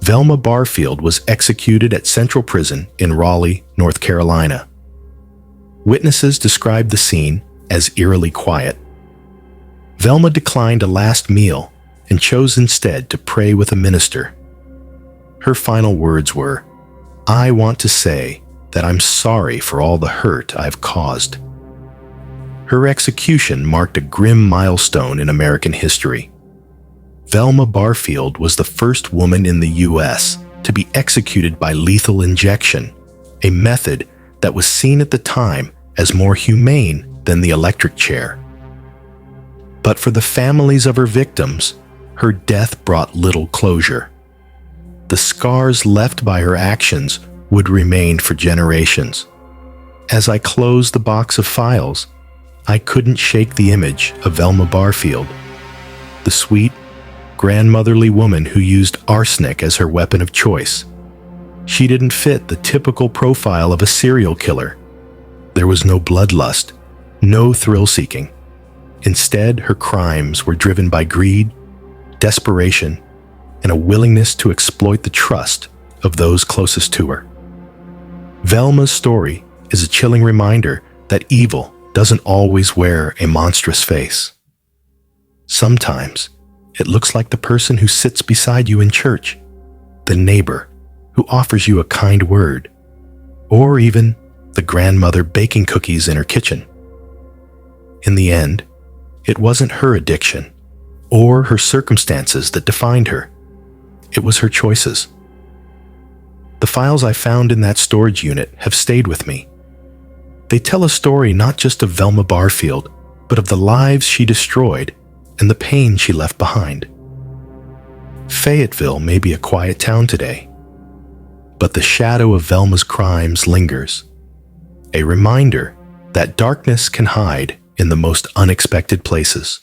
Velma Barfield was executed at Central Prison in Raleigh, North Carolina. Witnesses described the scene as eerily quiet. Velma declined a last meal and chose instead to pray with a minister. Her final words were, "I want to say that I'm sorry for all the hurt I've caused." Her execution marked a grim milestone in American history. Velma Barfield was the first woman in the U.S. to be executed by lethal injection, a method that was seen at the time as more humane than the electric chair. But for the families of her victims, her death brought little closure. The scars left by her actions would remain for generations. As I closed the box of files, I couldn't shake the image of Velma Barfield, the sweet, grandmotherly woman who used arsenic as her weapon of choice. She didn't fit the typical profile of a serial killer. There was no bloodlust, no thrill-seeking. Instead, her crimes were driven by greed, desperation, and a willingness to exploit the trust of those closest to her. Velma's story is a chilling reminder that evil doesn't always wear a monstrous face. Sometimes, it looks like the person who sits beside you in church, the neighbor who offers you a kind word, or even the grandmother baking cookies in her kitchen. In the end, it wasn't her addiction or her circumstances that defined her. It was her choices. The files I found in that storage unit have stayed with me, They tell a story not just of Velma Barfield, but of the lives she destroyed and the pain she left behind. Fayetteville may be a quiet town today, but the shadow of Velma's crimes lingers, a reminder that darkness can hide in the most unexpected places.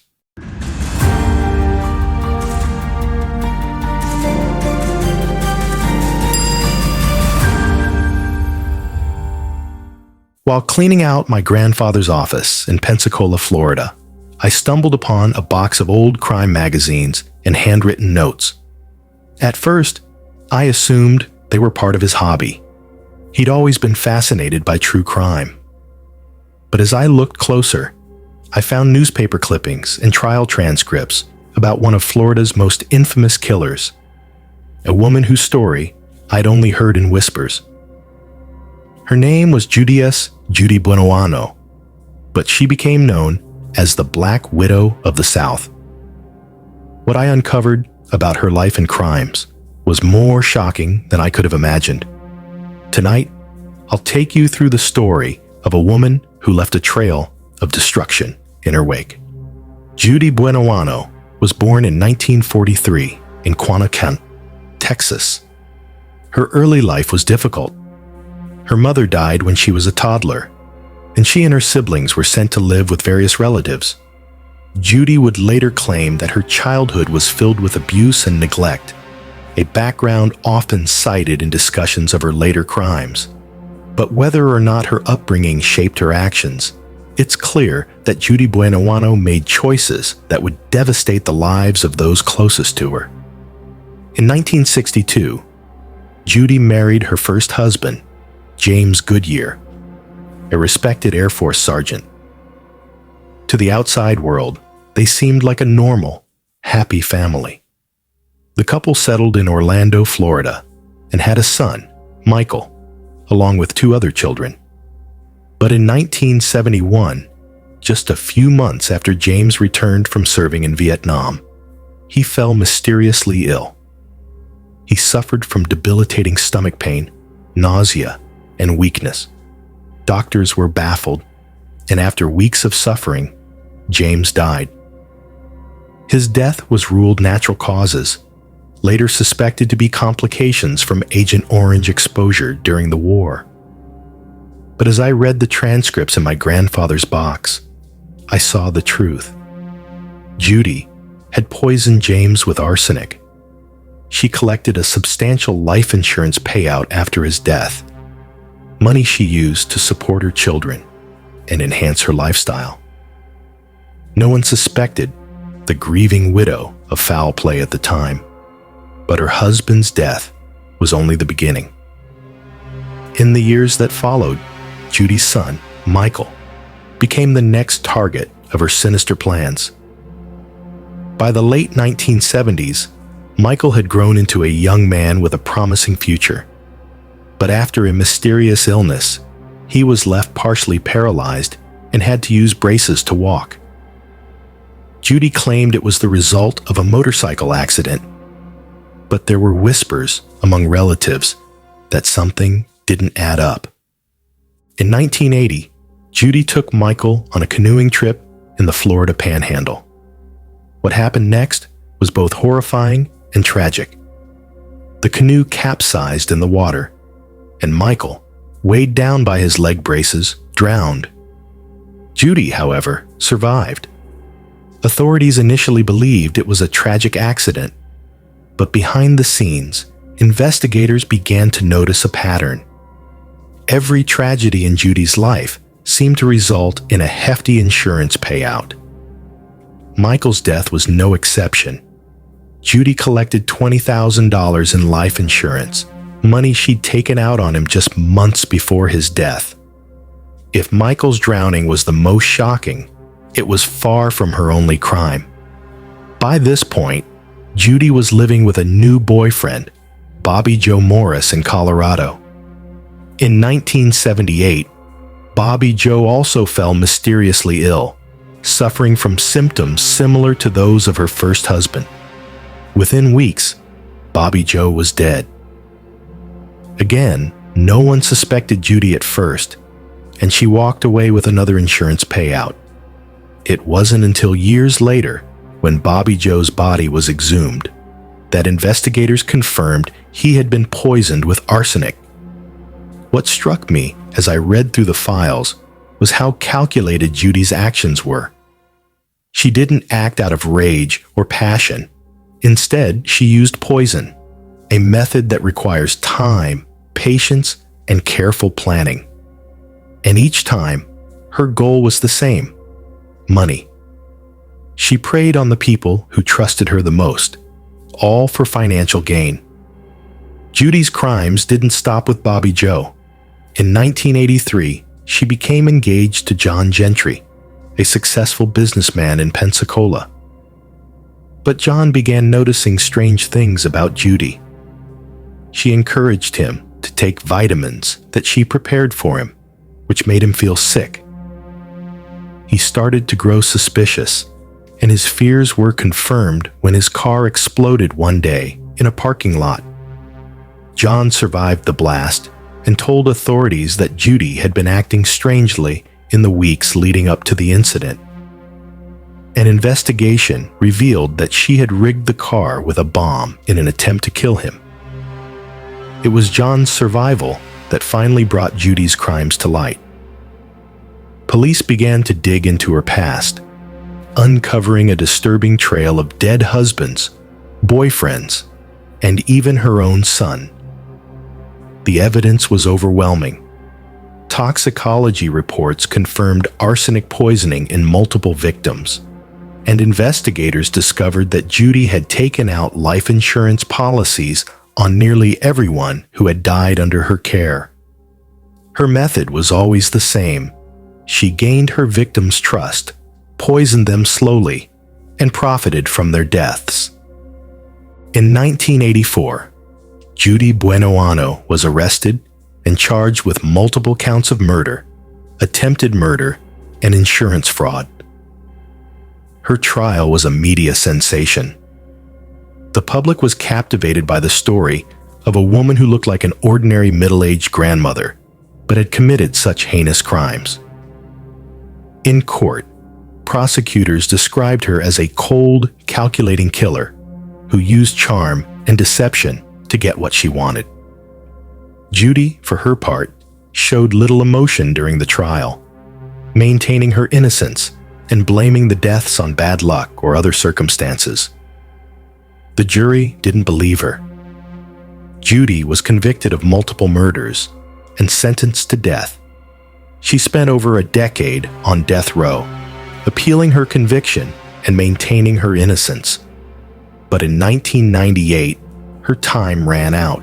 While cleaning out my grandfather's office in Pensacola, Florida, I stumbled upon a box of old crime magazines and handwritten notes. At first, I assumed they were part of his hobby. He'd always been fascinated by true crime. But as I looked closer, I found newspaper clippings and trial transcripts about one of Florida's most infamous killers, a woman whose story I'd only heard in whispers. Her name was Judy Buenoana, but she became known as the Black Widow of the South. What I uncovered about her life and crimes was more shocking than I could have imagined. Tonight, I'll take you through the story of a woman who left a trail of destruction in her wake. Judy Buenoana was born in 1943 in Quanah, Texas. Her early life was difficult. Her mother died when she was a toddler, and she and her siblings were sent to live with various relatives. Judy would later claim that her childhood was filled with abuse and neglect, a background often cited in discussions of her later crimes. But whether or not her upbringing shaped her actions, it's clear that Judy Buenoana made choices that would devastate the lives of those closest to her. In 1962, Judy married her first husband, James Goodyear, a respected Air Force sergeant. To the outside world, they seemed like a normal, happy family. The couple settled in Orlando, Florida, and had a son, Michael, along with 2 other children. But in 1971, just a few months after James returned from serving in Vietnam, he fell mysteriously ill. He suffered from debilitating stomach pain, nausea, and weakness. Doctors were baffled, and after weeks of suffering, James died. His death was ruled natural causes, later suspected to be complications from Agent Orange exposure during the war. But as I read the transcripts in my grandfather's box, I saw the truth. Judy had poisoned James with arsenic. She collected a substantial life insurance payout after his death, money she used to support her children and enhance her lifestyle. No one suspected the grieving widow of foul play at the time, but her husband's death was only the beginning. In the years that followed, Judy's son, Michael, became the next target of her sinister plans. By the late 1970s, Michael had grown into a young man with a promising future. But after a mysterious illness, he was left partially paralyzed and had to use braces to walk. Judy claimed it was the result of a motorcycle accident, but there were whispers among relatives that something didn't add up. In 1980, Judy took Michael on a canoeing trip in the Florida Panhandle. What happened next was both horrifying and tragic. The canoe capsized in the water, and Michael, weighed down by his leg braces, drowned. Judy, however, survived. Authorities initially believed it was a tragic accident, but behind the scenes, investigators began to notice a pattern. Every tragedy in Judy's life seemed to result in a hefty insurance payout. Michael's death was no exception. Judy collected $20,000 in life insurance, money she'd taken out on him just months before his death. If Michael's drowning was the most shocking, it was far from her only crime. By this point, Judy was living with a new boyfriend, Bobby Joe Morris, in Colorado. In 1978, Bobby Joe also fell mysteriously ill, suffering from symptoms similar to those of her first husband. Within weeks, Bobby Joe was dead. Again, no one suspected Judy at first, and she walked away with another insurance payout. It wasn't until years later, when Bobby Joe's body was exhumed, that investigators confirmed he had been poisoned with arsenic. What struck me as I read through the files was how calculated Judy's actions were. She didn't act out of rage or passion. Instead, she used poison, a method that requires time, patience, and careful planning. And each time, her goal was the same: money. She preyed on the people who trusted her the most, all for financial gain. Judy's crimes didn't stop with Bobby Joe. In 1983, she became engaged to John Gentry, a successful businessman in Pensacola. But John began noticing strange things about Judy. She encouraged him to take vitamins that she prepared for him, which made him feel sick. He started to grow suspicious, and his fears were confirmed when his car exploded one day in a parking lot. John survived the blast and told authorities that Judy had been acting strangely in the weeks leading up to the incident. An investigation revealed that she had rigged the car with a bomb in an attempt to kill him. It was John's survival that finally brought Judy's crimes to light. Police began to dig into her past, uncovering a disturbing trail of dead husbands, boyfriends, and even her own son. The evidence was overwhelming. Toxicology reports confirmed arsenic poisoning in multiple victims, and investigators discovered that Judy had taken out life insurance policies on nearly everyone who had died under her care. Her method was always the same. She gained her victims' trust, poisoned them slowly, and profited from their deaths. In 1984, Judy Buenoana was arrested and charged with multiple counts of murder, attempted murder, and insurance fraud. Her trial was a media sensation. The public was captivated by the story of a woman who looked like an ordinary middle-aged grandmother, but had committed such heinous crimes. In court, prosecutors described her as a cold, calculating killer who used charm and deception to get what she wanted. Judy, for her part, showed little emotion during the trial, maintaining her innocence and blaming the deaths on bad luck or other circumstances. The jury didn't believe her. Judy was convicted of multiple murders and sentenced to death. She spent over a decade on death row, appealing her conviction and maintaining her innocence. But in 1998, her time ran out.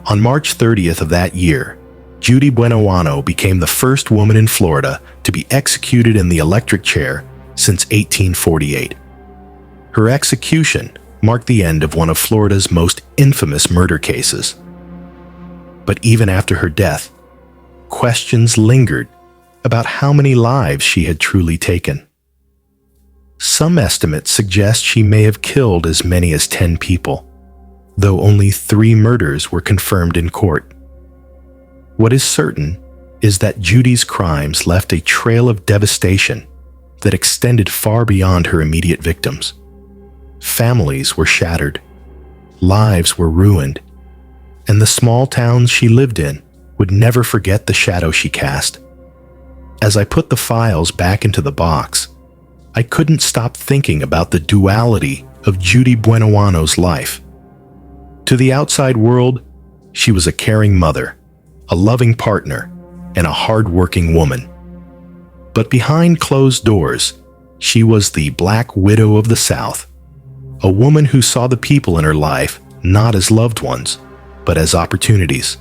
On March 30th of that year, Judy Buenoana became the first woman in Florida to be executed in the electric chair since 1848. Her execution marked the end of one of Florida's most infamous murder cases. But even after her death, questions lingered about how many lives she had truly taken. Some estimates suggest she may have killed as many as 10 people, though only 3 murders were confirmed in court. What is certain is that Judy's crimes left a trail of devastation that extended far beyond her immediate victims. Families were shattered, lives were ruined, and the small towns she lived in would never forget the shadow she cast. As I put the files back into the box, I couldn't stop thinking about the duality of Judy Buenoana's life. To the outside world, she was a caring mother, a loving partner, and a hard-working woman. But behind closed doors, she was the Black Widow of the South, a woman who saw the people in her life not as loved ones, but as opportunities.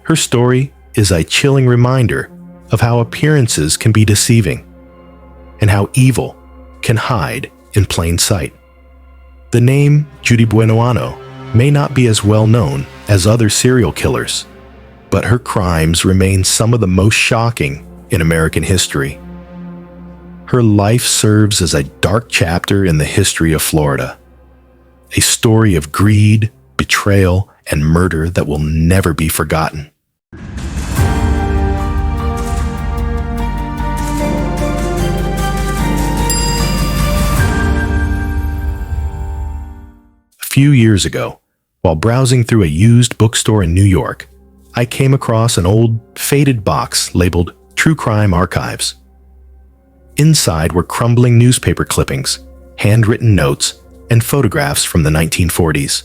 Her story is a chilling reminder of how appearances can be deceiving, and how evil can hide in plain sight. The name Judy Buenoana may not be as well known as other serial killers, but her crimes remain some of the most shocking in American history. Her life serves as a dark chapter in the history of Florida, a story of greed, betrayal, and murder that will never be forgotten. few years ago, while browsing through a used bookstore in New York, I came across an old, faded box labeled True Crime Archives. Inside were crumbling newspaper clippings, handwritten notes, and photographs from the 1940s.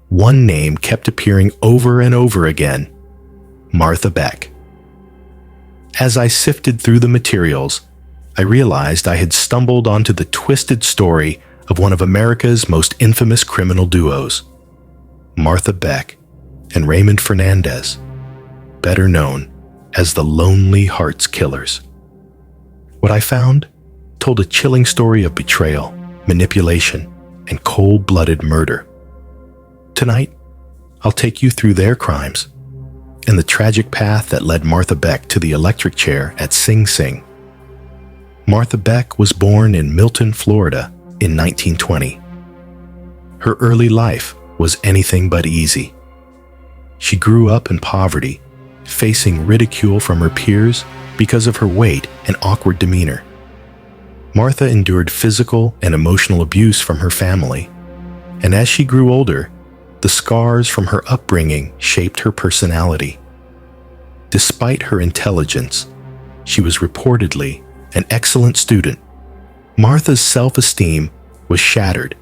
One name kept appearing over and over again: Martha Beck. As I sifted through the materials, I realized I had stumbled onto the twisted story of one of America's most infamous criminal duos, Martha Beck and Raymond Fernandez, better known as the Lonely Hearts Killers. What I found told a chilling story of betrayal, manipulation, and cold-blooded murder. Tonight, I'll take you through their crimes and the tragic path that led Martha Beck to the electric chair at Sing Sing. Martha Beck was born in Milton, Florida in 1920. Her early life was anything but easy. She grew up in poverty, facing ridicule from her peers because of her weight and awkward demeanor. Martha endured physical and emotional abuse from her family, and as she grew older, the scars from her upbringing shaped her personality. Despite her intelligence, she was reportedly an excellent student. Martha's self-esteem was shattered,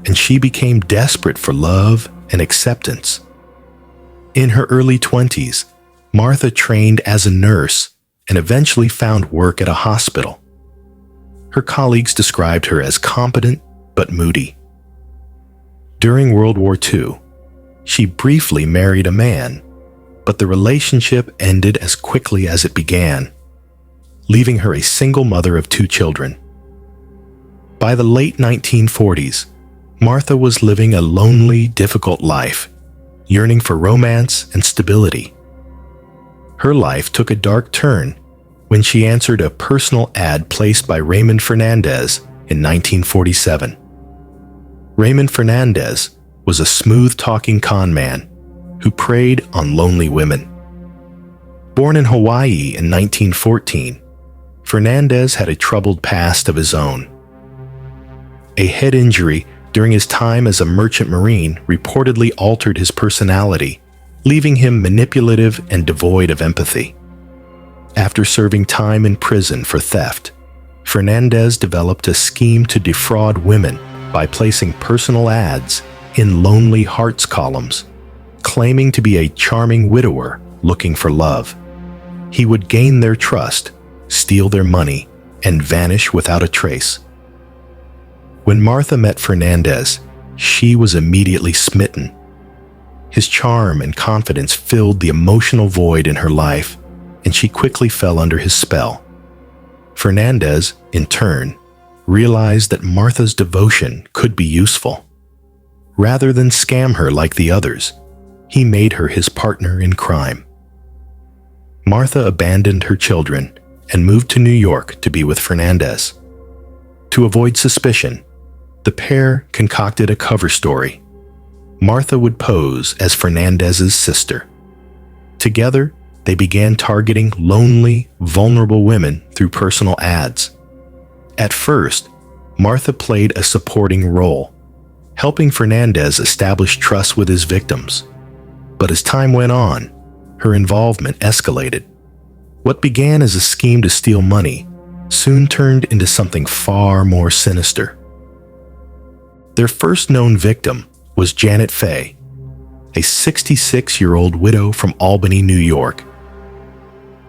and she became desperate for love and acceptance. In her early 20s, Martha trained as a nurse and eventually found work at a hospital. Her colleagues described her as competent but moody. During World War II, she briefly married a man, but the relationship ended as quickly as it began, leaving her a single mother of 2 children. By the late 1940s, Martha was living a lonely, difficult life, yearning for romance and stability. Her life took a dark turn when she answered a personal ad placed by Raymond Fernandez in 1947. Raymond Fernandez was a smooth-talking con man who preyed on lonely women. Born in Hawaii in 1914, Fernandez had a troubled past of his own. A head injury during his time as a merchant marine reportedly altered his personality, leaving him manipulative and devoid of empathy. After serving time in prison for theft, Fernandez developed a scheme to defraud women by placing personal ads in Lonely Hearts columns, claiming to be a charming widower looking for love. He would gain their trust, steal their money, and vanish without a trace. When Martha met Fernandez, she was immediately smitten. His charm and confidence filled the emotional void in her life, and she quickly fell under his spell. Fernandez, in turn, realized that Martha's devotion could be useful. Rather than scam her like the others, he made her his partner in crime. Martha abandoned her children and moved to New York to be with Fernandez. To avoid suspicion, the pair concocted a cover story. Martha would pose as Fernandez's sister. Together, they began targeting lonely, vulnerable women through personal ads. At first, Martha played a supporting role, helping Fernandez establish trust with his victims. But as time went on, her involvement escalated. What began as a scheme to steal money soon turned into something far more sinister. Their first known victim was Janet Fay, a 66-year-old widow from Albany, New York.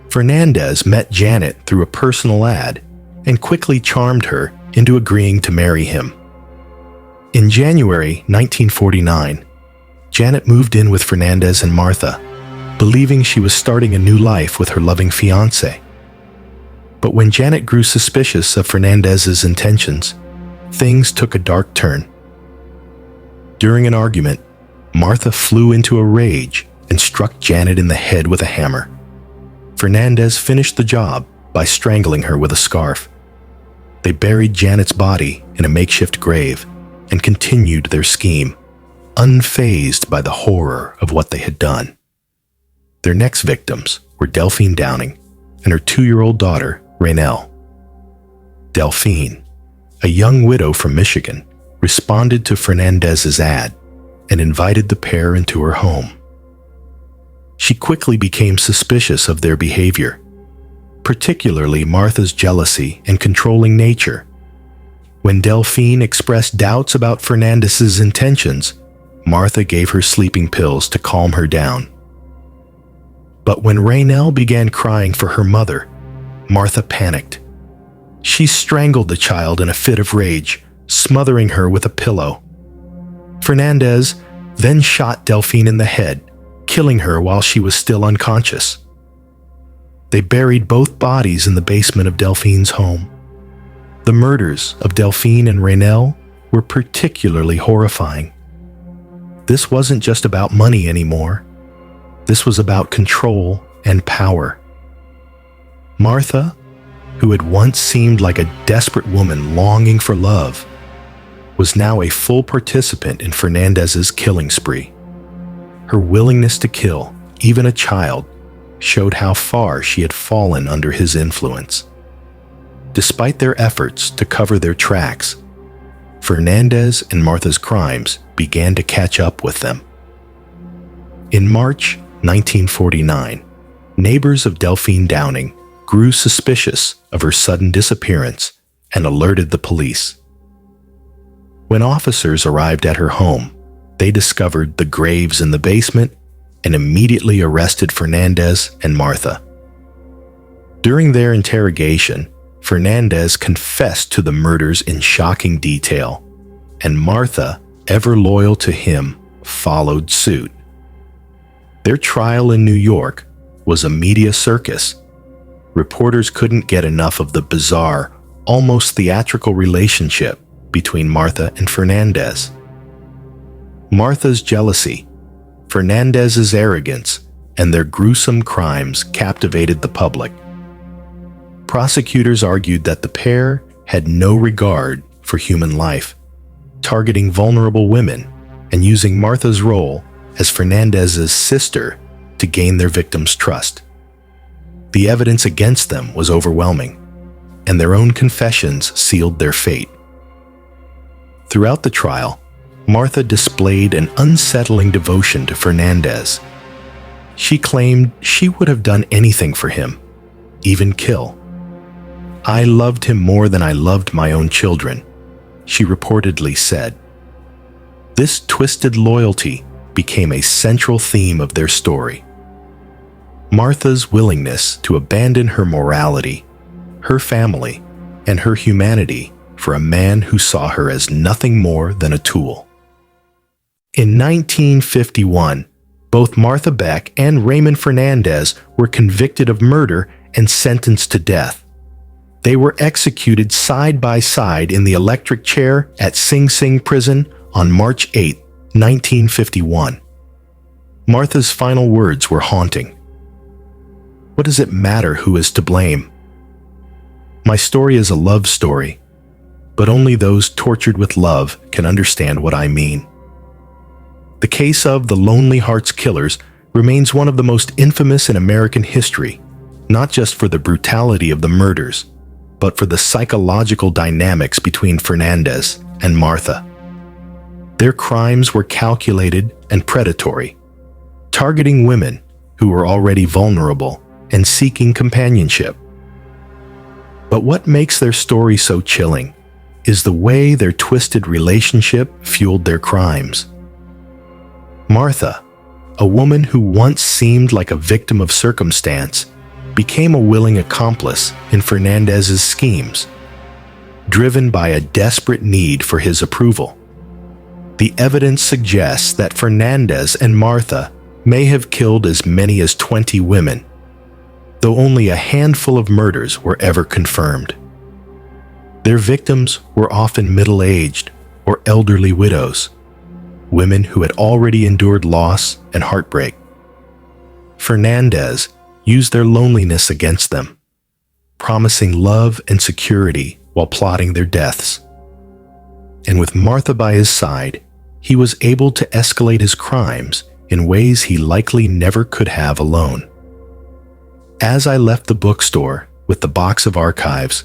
Fernandez met Janet through a personal ad and quickly charmed her into agreeing to marry him. In January 1949, Janet moved in with Fernandez and Martha, believing she was starting a new life with her loving fiancé. But when Janet grew suspicious of Fernandez's intentions, things took a dark turn. During an argument, Martha flew into a rage and struck Janet in the head with a hammer. Fernandez finished the job by strangling her with a scarf. They buried Janet's body in a makeshift grave and continued their scheme, unfazed by the horror of what they had done. Their next victims were Delphine Downing and her 2-year-old daughter, Raynell. Delphine, a young widow from Michigan, responded to Fernandez's ad and invited the pair into her home. She quickly became suspicious of their behavior, particularly Martha's jealousy and controlling nature. When Delphine expressed doubts about Fernandez's intentions, Martha gave her sleeping pills to calm her down. But when Raynell began crying for her mother, Martha panicked. She strangled the child in a fit of rage, smothering her with a pillow. Fernandez then shot Delphine in the head, killing her while she was still unconscious. They buried both bodies in the basement of Delphine's home. The murders of Delphine and Raynell were particularly horrifying. This wasn't just about money anymore. This was about control and power. Martha, who had once seemed like a desperate woman longing for love, was now a full participant in Fernandez's killing spree. Her willingness to kill, even a child, showed how far she had fallen under his influence. Despite their efforts to cover their tracks, Fernandez and Martha's crimes began to catch up with them. In March 1949, neighbors of Delphine Downing grew suspicious of her sudden disappearance and alerted the police. When officers arrived at her home, they discovered the graves in the basement and immediately arrested Fernandez and Martha. During their interrogation, Fernandez confessed to the murders in shocking detail, and Martha, ever loyal to him, followed suit. Their trial in New York was a media circus. Reporters couldn't get enough of the bizarre, almost theatrical relationship between Martha and Fernandez. Martha's jealousy, Fernandez's arrogance, and their gruesome crimes captivated the public. Prosecutors argued that the pair had no regard for human life, targeting vulnerable women and using Martha's role as Fernandez's sister to gain their victims' trust. The evidence against them was overwhelming, and their own confessions sealed their fate. Throughout the trial, Martha displayed an unsettling devotion to Fernandez. She claimed she would have done anything for him, even kill. "I loved him more than I loved my own children," she reportedly said. This twisted loyalty became a central theme of their story. Martha's willingness to abandon her morality, her family, and her humanity for a man who saw her as nothing more than a tool. In 1951, both Martha Beck and Raymond Fernandez were convicted of murder and sentenced to death. They were executed side by side in the electric chair at Sing Sing Prison on March 8, 1951. Martha's final words were haunting. "What does it matter who is to blame? My story is a love story, but only those tortured with love can understand what I mean." The case of the Lonely Hearts Killers remains one of the most infamous in American history, not just for the brutality of the murders, but for the psychological dynamics between Fernandez and Martha. Their crimes were calculated and predatory, targeting women who were already vulnerable and seeking companionship. But what makes their story so chilling is the way their twisted relationship fueled their crimes. Martha, a woman who once seemed like a victim of circumstance, became a willing accomplice in Fernandez's schemes, driven by a desperate need for his approval. The evidence suggests that Fernandez and Martha may have killed as many as 20 women, though only a handful of murders were ever confirmed. Their victims were often middle-aged or elderly widows, women who had already endured loss and heartbreak. Fernandez used their loneliness against them, promising love and security while plotting their deaths. And with Martha by his side, he was able to escalate his crimes in ways he likely never could have alone. As I left the bookstore with the box of archives,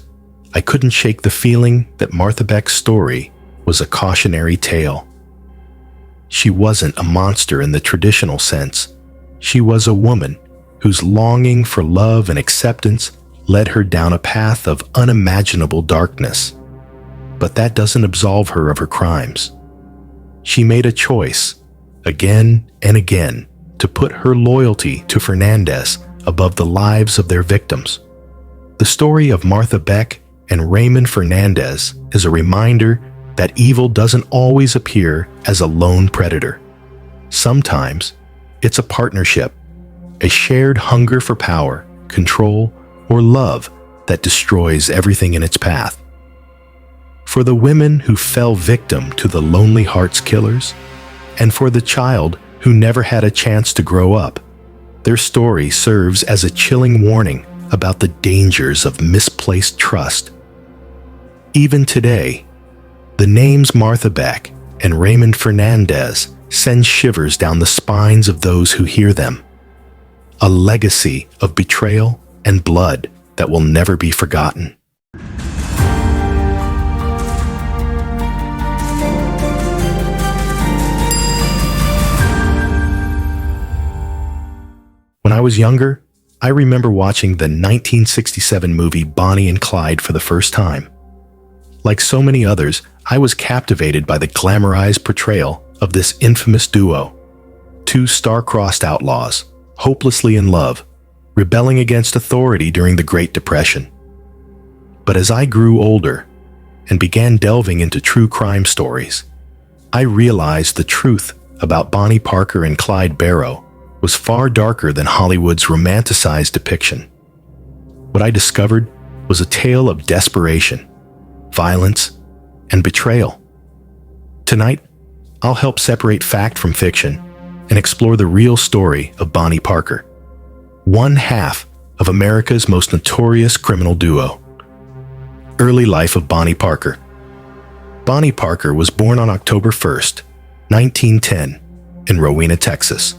I couldn't shake the feeling that Martha Beck's story was a cautionary tale. She wasn't a monster in the traditional sense. She was a woman whose longing for love and acceptance led her down a path of unimaginable darkness. But that doesn't absolve her of her crimes. She made a choice, again and again, to put her loyalty to Fernandez above the lives of their victims. The story of Martha Beck and Raymond Fernandez is a reminder that evil doesn't always appear as a lone predator. Sometimes it's a partnership, a shared hunger for power, control, or love that destroys everything in its path. For the women who fell victim to the Lonely Hearts Killers, and for the child who never had a chance to grow up, their story serves as a chilling warning about the dangers of misplaced trust. Even today, the names Martha Beck and Raymond Fernandez send shivers down the spines of those who hear them. A legacy of betrayal and blood that will never be forgotten. When I was younger, I remember watching the 1967 movie Bonnie and Clyde for the first time. Like so many others, I was captivated by the glamorized portrayal of this infamous duo. Two star-crossed outlaws, hopelessly in love, rebelling against authority during the Great Depression. But as I grew older and began delving into true crime stories, I realized the truth about Bonnie Parker and Clyde Barrow was far darker than Hollywood's romanticized depiction. What I discovered was a tale of desperation, violence, and betrayal. Tonight, I'll help separate fact from fiction and explore the real story of Bonnie Parker, one half of America's most notorious criminal duo. Early life of Bonnie Parker. Bonnie Parker was born on October 1st, 1910, in Rowena, Texas.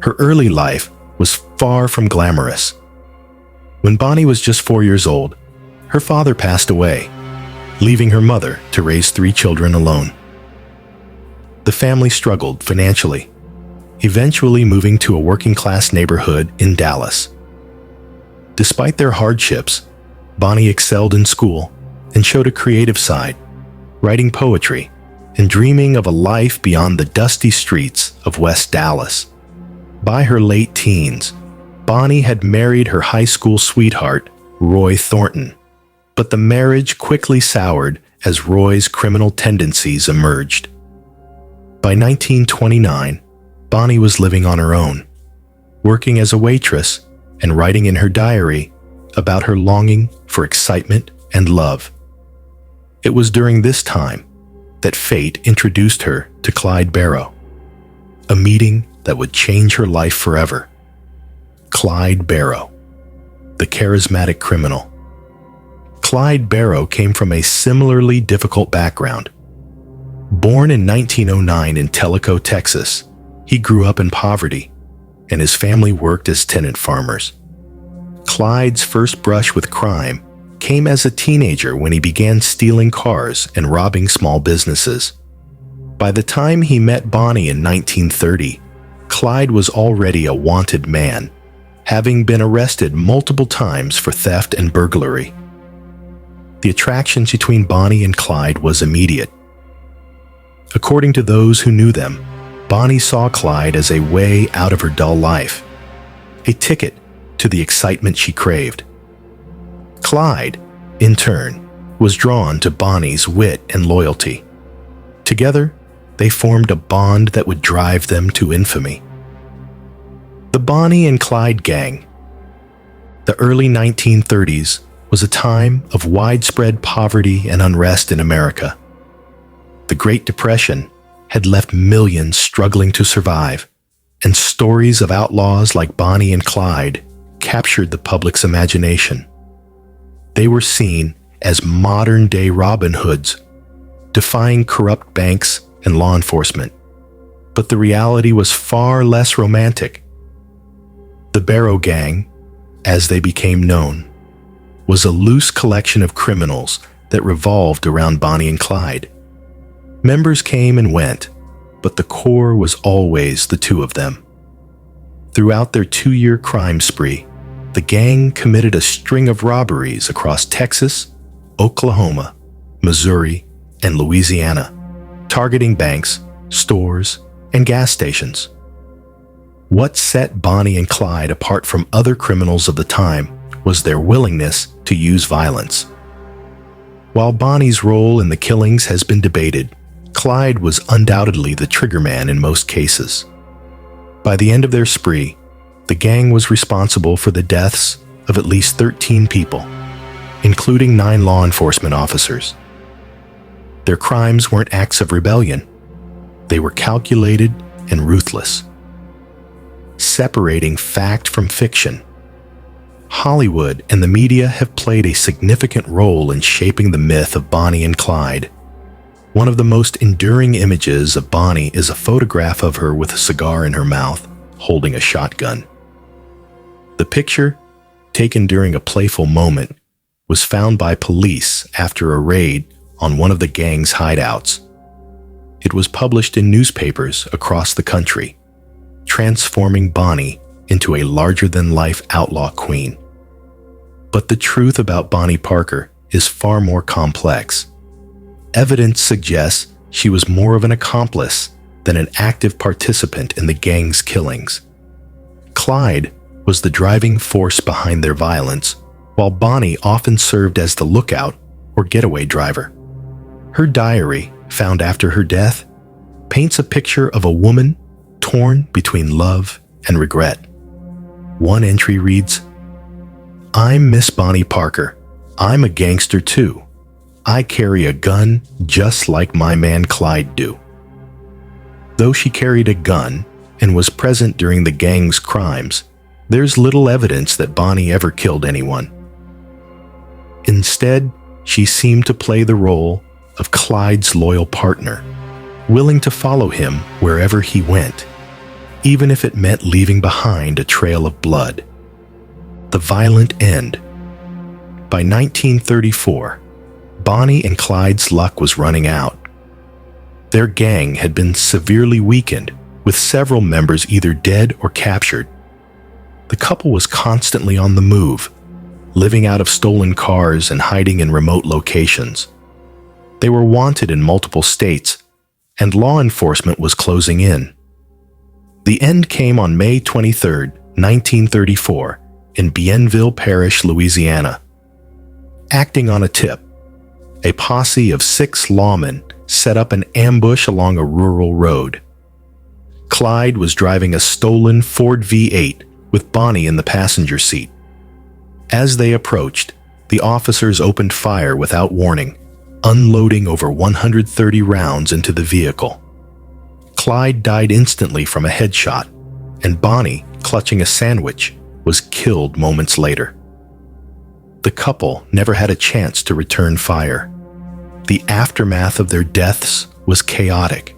Her early life was far from glamorous. When Bonnie was just 4 years old, her father passed away, leaving her mother to raise 3 children alone. The family struggled financially, eventually moving to a working-class neighborhood in Dallas. Despite their hardships, Bonnie excelled in school and showed a creative side, writing poetry and dreaming of a life beyond the dusty streets of West Dallas. By her late teens, Bonnie had married her high school sweetheart, Roy Thornton, but the marriage quickly soured as Roy's criminal tendencies emerged. By 1929, Bonnie was living on her own, working as a waitress and writing in her diary about her longing for excitement and love. It was during this time that fate introduced her to Clyde Barrow, a meeting that would change her life forever. Clyde Barrow, the charismatic criminal. Clyde Barrow came from a similarly difficult background. Born in 1909 in Tellico, Texas, he grew up in poverty, and his family worked as tenant farmers. Clyde's first brush with crime came as a teenager when he began stealing cars and robbing small businesses. By the time he met Bonnie in 1930, Clyde was already a wanted man, having been arrested multiple times for theft and burglary. The attraction between Bonnie and Clyde was immediate. According to those who knew them, Bonnie saw Clyde as a way out of her dull life, a ticket to the excitement she craved. Clyde, in turn, was drawn to Bonnie's wit and loyalty. Together, they formed a bond that would drive them to infamy. The Bonnie and Clyde gang. The early 1930s was a time of widespread poverty and unrest in America. The Great Depression had left millions struggling to survive, and stories of outlaws like Bonnie and Clyde captured the public's imagination. They were seen as modern-day Robin Hoods, defying corrupt banks and law enforcement. But the reality was far less romantic. The Barrow Gang, as they became known, was a loose collection of criminals that revolved around Bonnie and Clyde. Members came and went, but the core was always the two of them. Throughout their 2-year crime spree, the gang committed a string of robberies across Texas, Oklahoma, Missouri, and Louisiana, targeting banks, stores, and gas stations. What set Bonnie and Clyde apart from other criminals of the time was their willingness to use violence. While Bonnie's role in the killings has been debated, Clyde was undoubtedly the triggerman in most cases. By the end of their spree, the gang was responsible for the deaths of at least 13 people, including 9 law enforcement officers. Their crimes weren't acts of rebellion. They were calculated and ruthless. Separating fact from fiction, Hollywood and the media have played a significant role in shaping the myth of Bonnie and Clyde. One of the most enduring images of Bonnie is a photograph of her with a cigar in her mouth, holding a shotgun. The picture, taken during a playful moment, was found by police after a raid on one of the gang's hideouts. It was published in newspapers across the country, transforming Bonnie into a larger-than-life outlaw queen. But the truth about Bonnie Parker is far more complex. Evidence suggests she was more of an accomplice than an active participant in the gang's killings. Clyde was the driving force behind their violence, while Bonnie often served as the lookout or getaway driver. Her diary, found after her death, paints a picture of a woman torn between love and regret. One entry reads, "I'm Miss Bonnie Parker. I'm a gangster too. I carry a gun just like my man Clyde do." Though she carried a gun and was present during the gang's crimes, there's little evidence that Bonnie ever killed anyone. Instead, she seemed to play the role of Clyde's loyal partner, willing to follow him wherever he went, even if it meant leaving behind a trail of blood. The violent end. By 1934, Bonnie and Clyde's luck was running out. Their gang had been severely weakened, with several members either dead or captured. The couple was constantly on the move, living out of stolen cars and hiding in remote locations. They were wanted in multiple states, and law enforcement was closing in. The end came on May 23, 1934, in Bienville Parish, Louisiana. Acting on a tip, a posse of 6 lawmen set up an ambush along a rural road. Clyde was driving a stolen Ford V8 with Bonnie in the passenger seat. As they approached, the officers opened fire without warning, unloading over 130 rounds into the vehicle. Clyde died instantly from a headshot, and Bonnie, clutching a sandwich, was killed moments later. The couple never had a chance to return fire. The aftermath of their deaths was chaotic.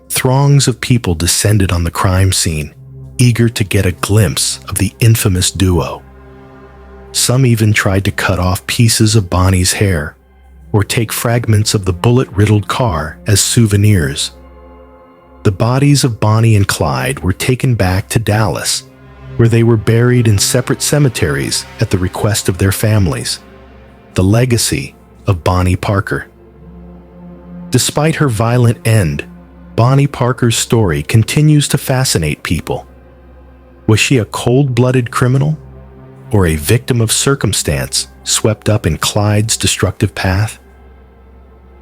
Throngs of people descended on the crime scene, eager to get a glimpse of the infamous duo. Some even tried to cut off pieces of Bonnie's hair or take fragments of the bullet-riddled car as souvenirs. The bodies of Bonnie and Clyde were taken back to Dallas, where they were buried in separate cemeteries at the request of their families. The legacy of Bonnie Parker. Despite her violent end, Bonnie Parker's story continues to fascinate people. Was she a cold-blooded criminal, or a victim of circumstance swept up in Clyde's destructive path?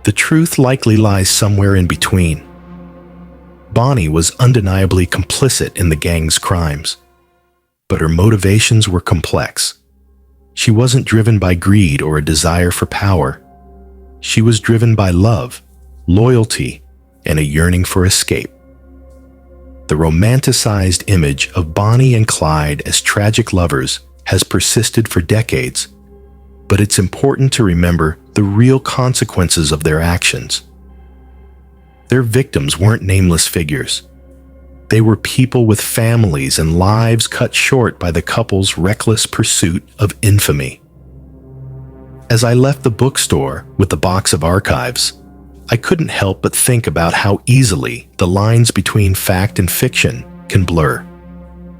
The truth likely lies somewhere in between. Bonnie was undeniably complicit in the gang's crimes, but her motivations were complex. She wasn't driven by greed or a desire for power. She was driven by love, loyalty, and a yearning for escape. The romanticized image of Bonnie and Clyde as tragic lovers has persisted for decades, but it's important to remember the real consequences of their actions. Their victims weren't nameless figures. They were people with families and lives cut short by the couple's reckless pursuit of infamy. As I left the bookstore with the box of archives, I couldn't help but think about how easily the lines between fact and fiction can blur.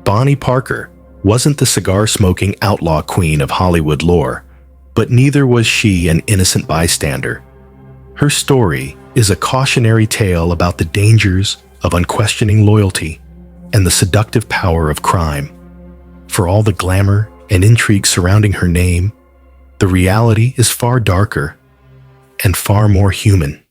Bonnie Parker wasn't the cigar-smoking outlaw queen of Hollywood lore, but neither was she an innocent bystander. Her story is a cautionary tale about the dangers of unquestioning loyalty and the seductive power of crime. For all the glamour and intrigue surrounding her name, the reality is far darker and far more human.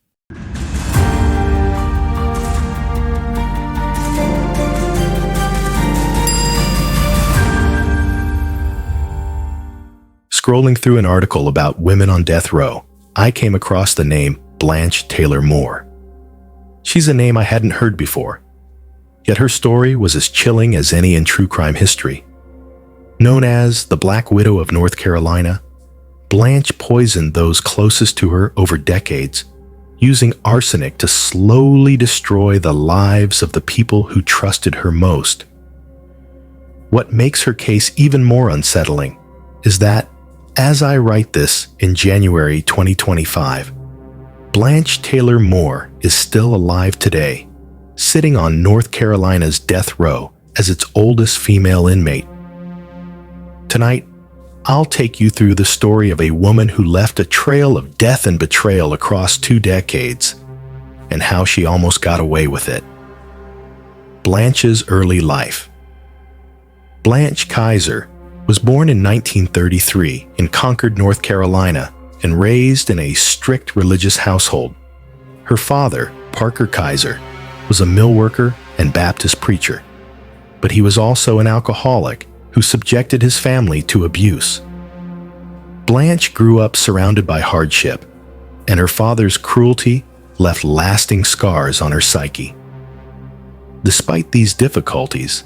Scrolling through an article about women on death row, I came across the name Blanche Taylor Moore. She's a name I hadn't heard before, yet her story was as chilling as any in true crime history. Known as the Black Widow of North Carolina, Blanche poisoned those closest to her over decades, using arsenic to slowly destroy the lives of the people who trusted her most. What makes her case even more unsettling is that, as I write this in January 2025, Blanche Taylor Moore is still alive today, sitting on North Carolina's death row as its oldest female inmate. Tonight, I'll take you through the story of a woman who left a trail of death and betrayal across 2 decades, and how she almost got away with it. Blanche's early life. Blanche Kaiser was born in 1933 in Concord, North Carolina, and raised in a strict religious household. Her father, Parker Kaiser, was a mill worker and Baptist preacher, but he was also an alcoholic who subjected his family to abuse. Blanche grew up surrounded by hardship, and her father's cruelty left lasting scars on her psyche. Despite these difficulties,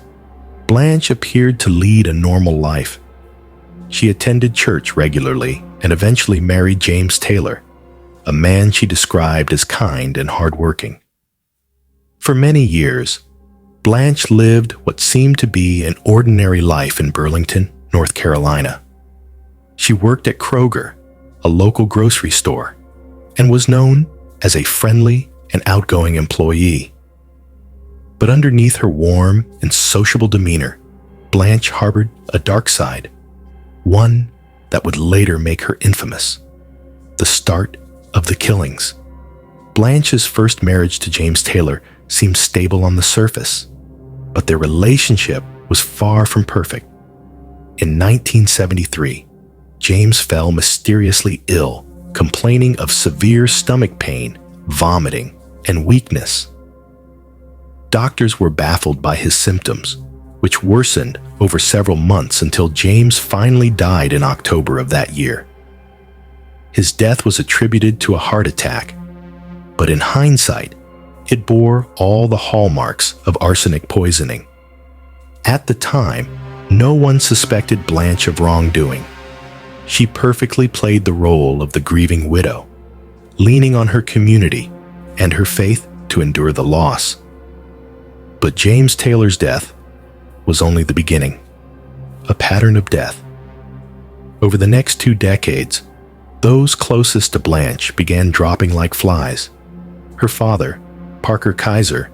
Blanche appeared to lead a normal life. She attended church regularly and eventually married James Taylor, a man she described as kind and hardworking. For many years, Blanche lived what seemed to be an ordinary life in Burlington, North Carolina. She worked at Kroger, a local grocery store, and was known as a friendly and outgoing employee. But underneath her warm and sociable demeanor, Blanche harbored a dark side, one that would later make her infamous: the start of the killings. Blanche's first marriage to James Taylor seemed stable on the surface, but their relationship was far from perfect. In 1973, James fell mysteriously ill, complaining of severe stomach pain, vomiting, and weakness. Doctors were baffled by his symptoms, which worsened over several months until James finally died in October of that year. His death was attributed to a heart attack, but in hindsight, it bore all the hallmarks of arsenic poisoning. At the time, no one suspected Blanche of wrongdoing. She perfectly played the role of the grieving widow, leaning on her community and her faith to endure the loss. But James Taylor's death was only the beginning, a pattern of death. Over the next 2 decades, those closest to Blanche began dropping like flies. Her father, Parker Kaiser,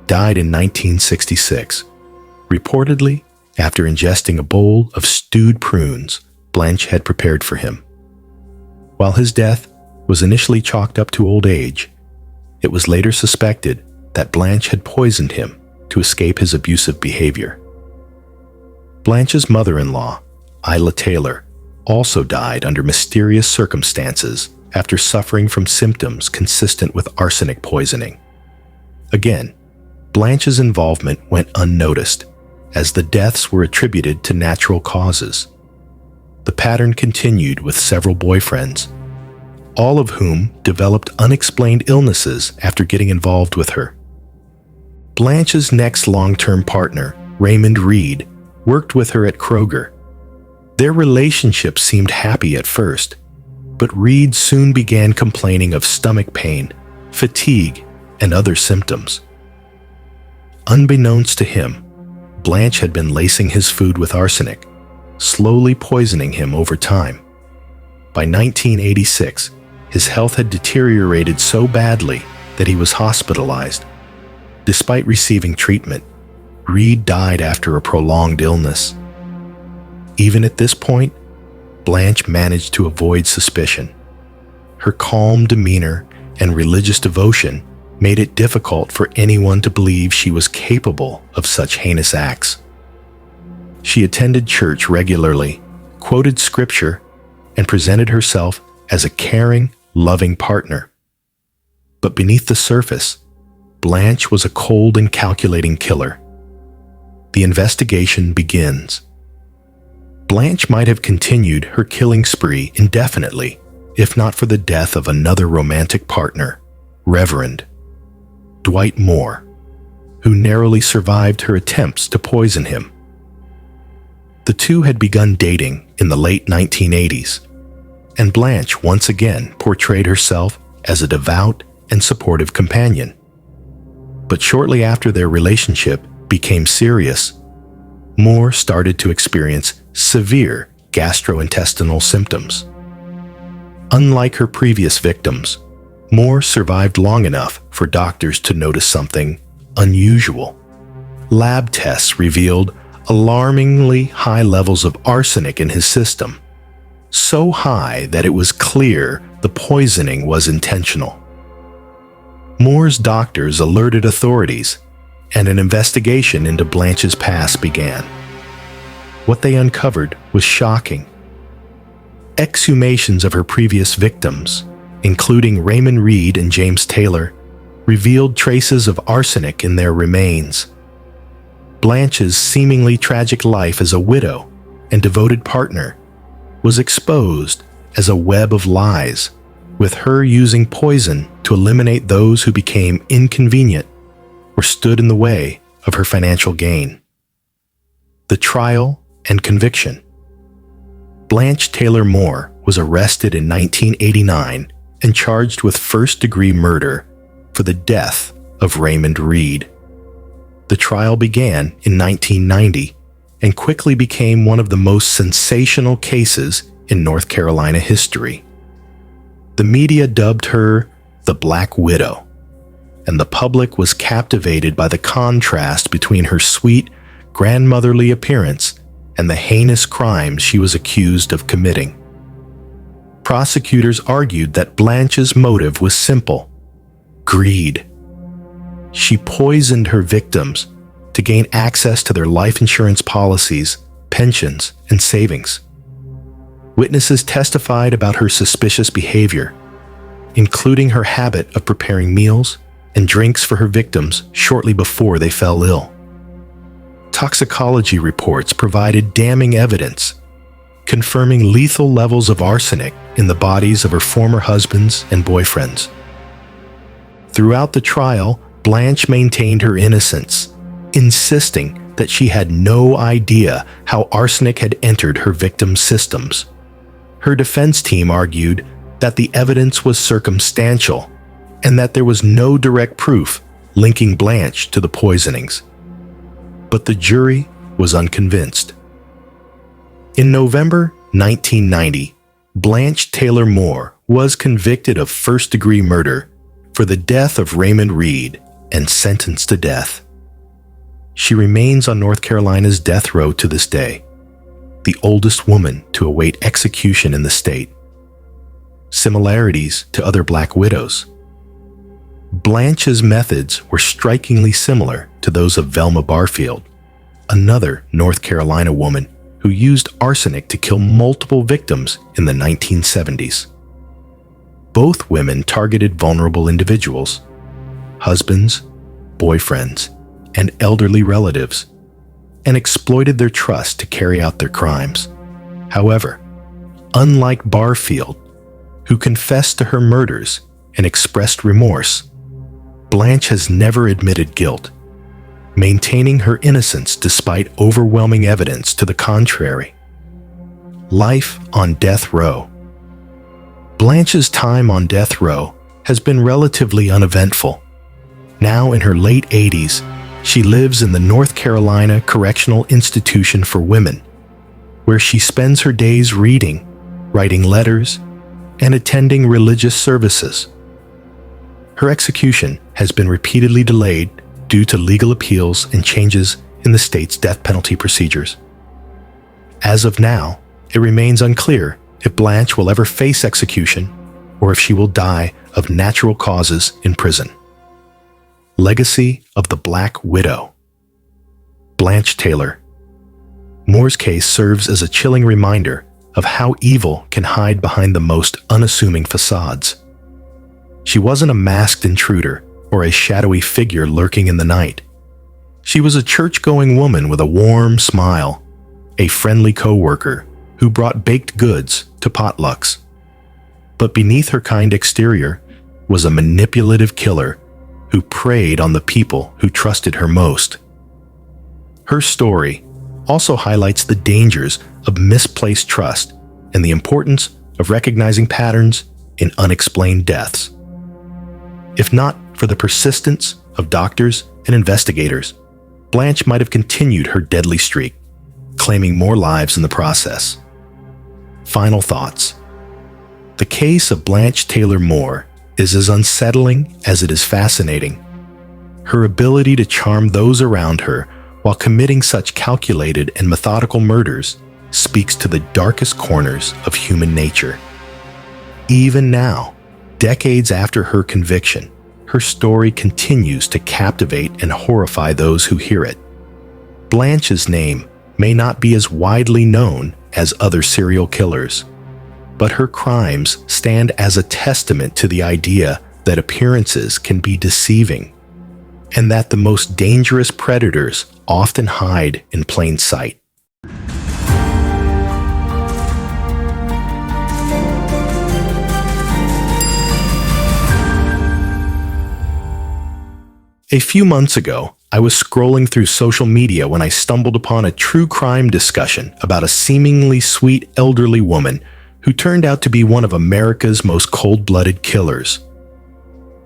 died in 1966, reportedly after ingesting a bowl of stewed prunes Blanche had prepared for him. While his death was initially chalked up to old age, it was later suspected that Blanche had poisoned him to escape his abusive behavior. Blanche's mother-in-law, Isla Taylor, also died under mysterious circumstances after suffering from symptoms consistent with arsenic poisoning. Again, Blanche's involvement went unnoticed, as the deaths were attributed to natural causes. The pattern continued with several boyfriends, all of whom developed unexplained illnesses after getting involved with her. Blanche's next long-term partner, Raymond Reed, worked with her at Kroger. Their relationship seemed happy at first, but Reed soon began complaining of stomach pain, fatigue, and other symptoms. Unbeknownst to him, Blanche had been lacing his food with arsenic, slowly poisoning him over time. By 1986, His health had deteriorated so badly that he was hospitalized. Despite receiving treatment, Reed died after a prolonged illness. Even at this point, Blanche managed to avoid suspicion. Her calm demeanor and religious devotion made it difficult for anyone to believe she was capable of such heinous acts. She attended church regularly, quoted scripture, and presented herself as a caring, loving partner. But beneath the surface, Blanche was a cold and calculating killer. The investigation begins. Blanche might have continued her killing spree indefinitely, if not for the death of another romantic partner, Reverend Dwight Moore, who narrowly survived her attempts to poison him. The two had begun dating in the late 1980s, and Blanche once again portrayed herself as a devout and supportive companion. But shortly after their relationship became serious, Moore started to experience severe gastrointestinal symptoms. Unlike her previous victims, Moore survived long enough for doctors to notice something unusual. Lab tests revealed alarmingly high levels of arsenic in his system, so high that it was clear the poisoning was intentional. Moore's doctors alerted authorities, and an investigation into Blanche's past began. What they uncovered was shocking. Exhumations of her previous victims, including Raymond Reed and James Taylor, revealed traces of arsenic in their remains. Blanche's seemingly tragic life as a widow and devoted partner was exposed as a web of lies, with her using poison to eliminate those who became inconvenient or stood in the way of her financial gain. The trial and conviction. Blanche Taylor Moore was arrested in 1989 and charged with first-degree murder for the death of Raymond Reed. The trial began in 1990 and quickly became one of the most sensational cases in North Carolina history. The media dubbed her the Black Widow, and the public was captivated by the contrast between her sweet, grandmotherly appearance and the heinous crimes she was accused of committing. Prosecutors argued that Blanche's motive was simple: greed. She poisoned her victims to gain access to their life insurance policies, pensions, and savings. Witnesses testified about her suspicious behavior, including her habit of preparing meals and drinks for her victims shortly before they fell ill. Toxicology reports provided damning evidence, confirming lethal levels of arsenic in the bodies of her former husbands and boyfriends. Throughout the trial, Blanche maintained her innocence, insisting that she had no idea how arsenic had entered her victims' systems. Her defense team argued that the evidence was circumstantial and that there was no direct proof linking Blanche to the poisonings. But the jury was unconvinced. In November 1990, Blanche Taylor Moore was convicted of first-degree murder for the death of Raymond Reed and sentenced to death. She remains on North Carolina's death row to this day, the oldest woman to await execution in the state. Similarities to other Black widows. Blanche's methods were strikingly similar to those of Velma Barfield, another North Carolina woman who used arsenic to kill multiple victims in the 1970s. Both women targeted vulnerable individuals, husbands, boyfriends, and elderly relatives, and exploited their trust to carry out their crimes. However, unlike Barfield, who confessed to her murders and expressed remorse, Blanche has never admitted guilt, maintaining her innocence despite overwhelming evidence to the contrary. Life on death row. Blanche's time on death row has been relatively uneventful. Now in her late 80s, she lives in the North Carolina Correctional Institution for Women, where she spends her days reading, writing letters, and attending religious services. Her execution has been repeatedly delayed due to legal appeals and changes in the state's death penalty procedures. As of now, it remains unclear if Blanche will ever face execution or if she will die of natural causes in prison. Legacy of the Black Widow. Blanche Taylor. Moore's case serves as a chilling reminder of how evil can hide behind the most unassuming facades. She wasn't a masked intruder or a shadowy figure lurking in the night. She was a church-going woman with a warm smile, a friendly co-worker who brought baked goods to potlucks. But beneath her kind exterior was a manipulative killer who preyed on the people who trusted her most. Her story also highlights the dangers of misplaced trust and the importance of recognizing patterns in unexplained deaths. If not for the persistence of doctors and investigators, Blanche might have continued her deadly streak, claiming more lives in the process. Final thoughts. The case of Blanche Taylor Moore is as unsettling as it is fascinating. Her ability to charm those around her while committing such calculated and methodical murders speaks to the darkest corners of human nature. Even now, decades after her conviction, her story continues to captivate and horrify those who hear it. Blanche's name may not be as widely known as other serial killers, but her crimes stand as a testament to the idea that appearances can be deceiving, and that the most dangerous predators often hide in plain sight. A few months ago, I was scrolling through social media when I stumbled upon a true crime discussion about a seemingly sweet elderly woman who turned out to be one of America's most cold-blooded killers.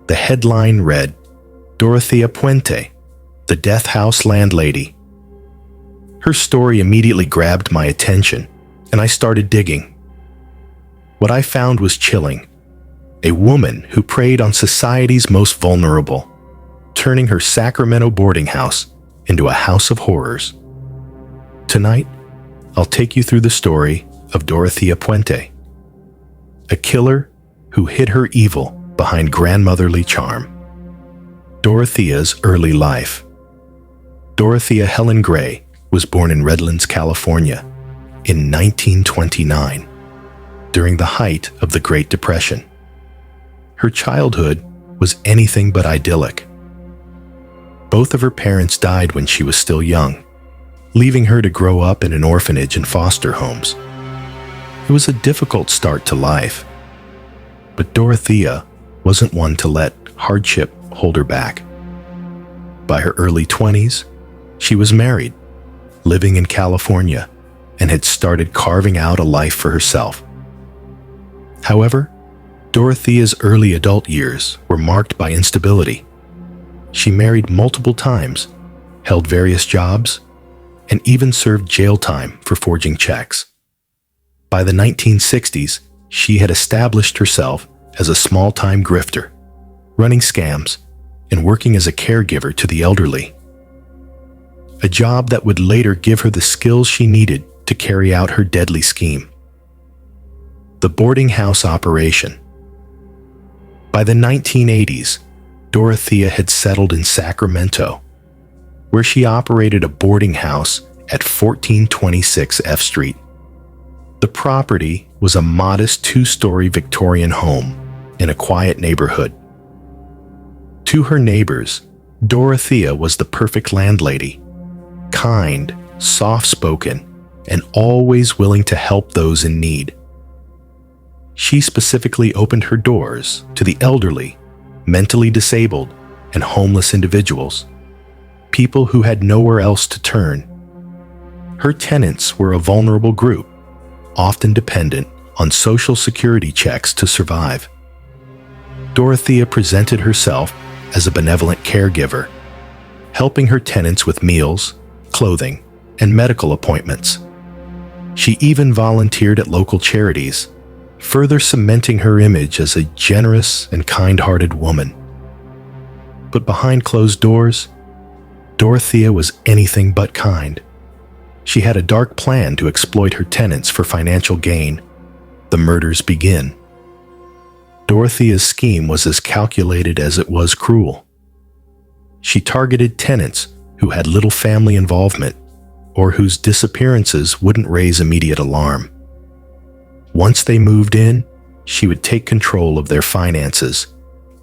The headline read, "Dorothea Puente, the Death House Landlady." Her story immediately grabbed my attention, and I started digging. What I found was chilling. A woman who preyed on society's most vulnerable, turning her Sacramento boarding house into a house of horrors. Tonight, I'll take you through the story of Dorothea Puente, a killer who hid her evil behind grandmotherly charm. Dorothea's early life. Dorothea Helen Gray was born in Redlands, California, in 1929, during the height of the Great Depression. Her childhood was anything but idyllic. Both of her parents died when she was still young, leaving her to grow up in an orphanage and foster homes. It was a difficult start to life, but Dorothea wasn't one to let hardship hold her back. By her early 20s, she was married, living in California, and had started carving out a life for herself. However, Dorothea's early adult years were marked by instability. She married multiple times, held various jobs, and even served jail time for forging checks. By the 1960s, she had established herself as a small-time grifter, running scams and working as a caregiver to the elderly. A job that would later give her the skills she needed to carry out her deadly scheme. The boarding house operation. By the 1980s, Dorothea had settled in Sacramento, where she operated a boarding house at 1426 F Street. The property was a modest two-story Victorian home in a quiet neighborhood. To her neighbors, Dorothea was the perfect landlady, kind, soft-spoken, and always willing to help those in need. She specifically opened her doors to the elderly, mentally disabled, and homeless individuals, people who had nowhere else to turn. Her tenants were a vulnerable group, often dependent on Social Security checks to survive. Dorothea presented herself as a benevolent caregiver, helping her tenants with meals, clothing, and medical appointments. She even volunteered at local charities, further cementing her image as a generous and kind-hearted woman. But behind closed doors, Dorothea was anything but kind. She had a dark plan to exploit her tenants for financial gain. The murders begin. Dorothea's scheme was as calculated as it was cruel. She targeted tenants who had little family involvement or whose disappearances wouldn't raise immediate alarm. Once they moved in, she would take control of their finances,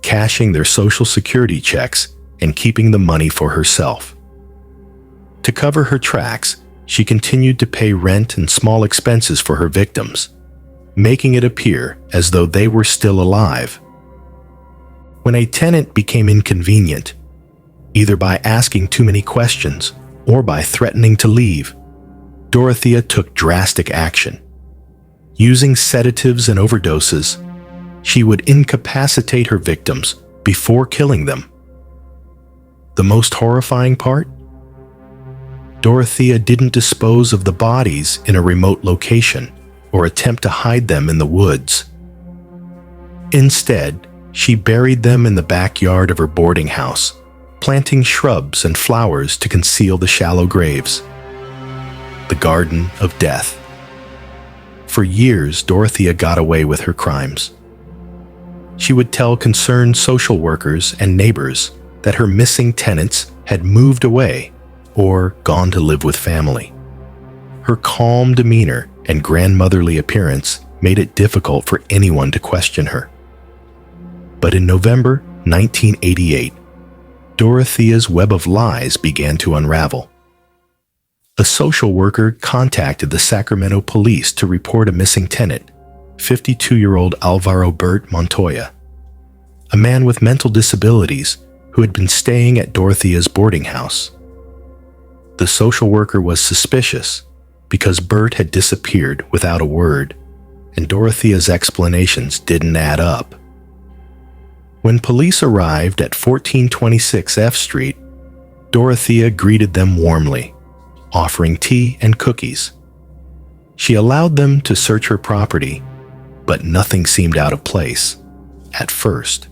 cashing their Social Security checks and keeping the money for herself. To cover her tracks, she continued to pay rent and small expenses for her victims, making it appear as though they were still alive. When a tenant became inconvenient, either by asking too many questions or by threatening to leave, Dorothea took drastic action. Using sedatives and overdoses, she would incapacitate her victims before killing them. The most horrifying part? Dorothea didn't dispose of the bodies in a remote location or attempt to hide them in the woods. Instead, she buried them in the backyard of her boarding house, planting shrubs and flowers to conceal the shallow graves. The Garden of Death. For years, Dorothea got away with her crimes. She would tell concerned social workers and neighbors that her missing tenants had moved away or gone to live with family. Her calm demeanor and grandmotherly appearance made it difficult for anyone to question her. But in November 1988, Dorothea's web of lies began to unravel. A social worker contacted the Sacramento police to report a missing tenant, 52-year-old Alvaro Bert Montoya, a man with mental disabilities who had been staying at Dorothea's boarding house. The social worker was suspicious because Bert had disappeared without a word, and Dorothea's explanations didn't add up. When police arrived at 1426 F Street, Dorothea greeted them warmly, offering tea and cookies. She allowed them to search her property, but nothing seemed out of place at first.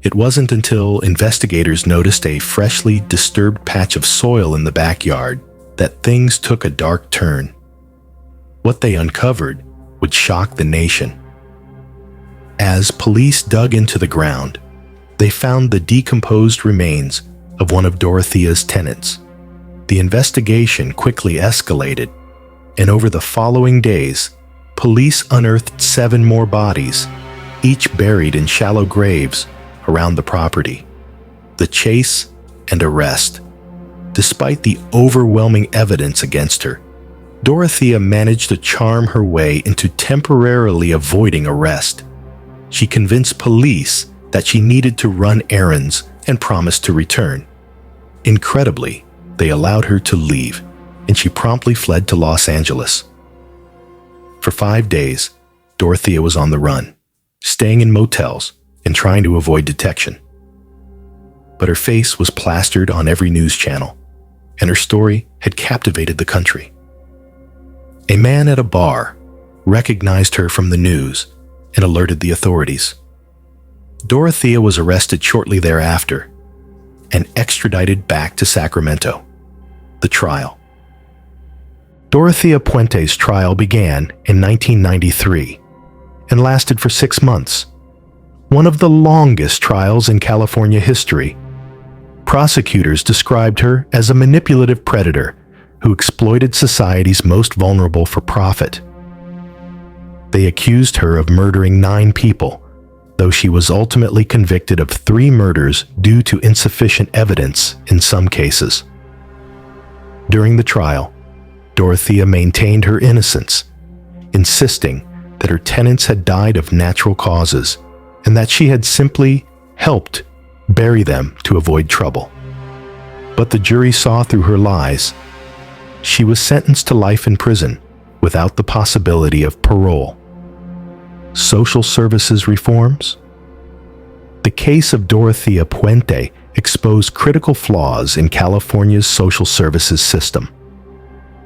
It wasn't until investigators noticed a freshly disturbed patch of soil in the backyard that things took a dark turn. What they uncovered would shock the nation. As police dug into the ground, they found the decomposed remains of one of Dorothea's tenants. The investigation quickly escalated, and over the following days, police unearthed 7 more bodies, each buried in shallow graves around the property. The chase and arrest. Despite the overwhelming evidence against her, Dorothea managed to charm her way into temporarily avoiding arrest. She convinced police that she needed to run errands and promised to return. Incredibly, they allowed her to leave, and she promptly fled to Los Angeles. For 5 days, Dorothea was on the run, staying in motels and trying to avoid detection. But her face was plastered on every news channel, and her story had captivated the country. A man at a bar recognized her from the news and alerted the authorities. Dorothea was arrested shortly thereafter and extradited back to Sacramento. The trial. Dorothea Puente's trial began in 1993 and lasted for 6 months, one of the longest trials in California history. Prosecutors described her as a manipulative predator who exploited society's most vulnerable for profit. They accused her of murdering 9 people, though she was ultimately convicted of 3 murders due to insufficient evidence in some cases. During the trial, Dorothea maintained her innocence, insisting that her tenants had died of natural causes and that she had simply helped bury them to avoid trouble. But the jury saw through her lies. She was sentenced to life in prison without the possibility of parole. Social services reforms? The case of Dorothea Puente exposed critical flaws in California's social services system.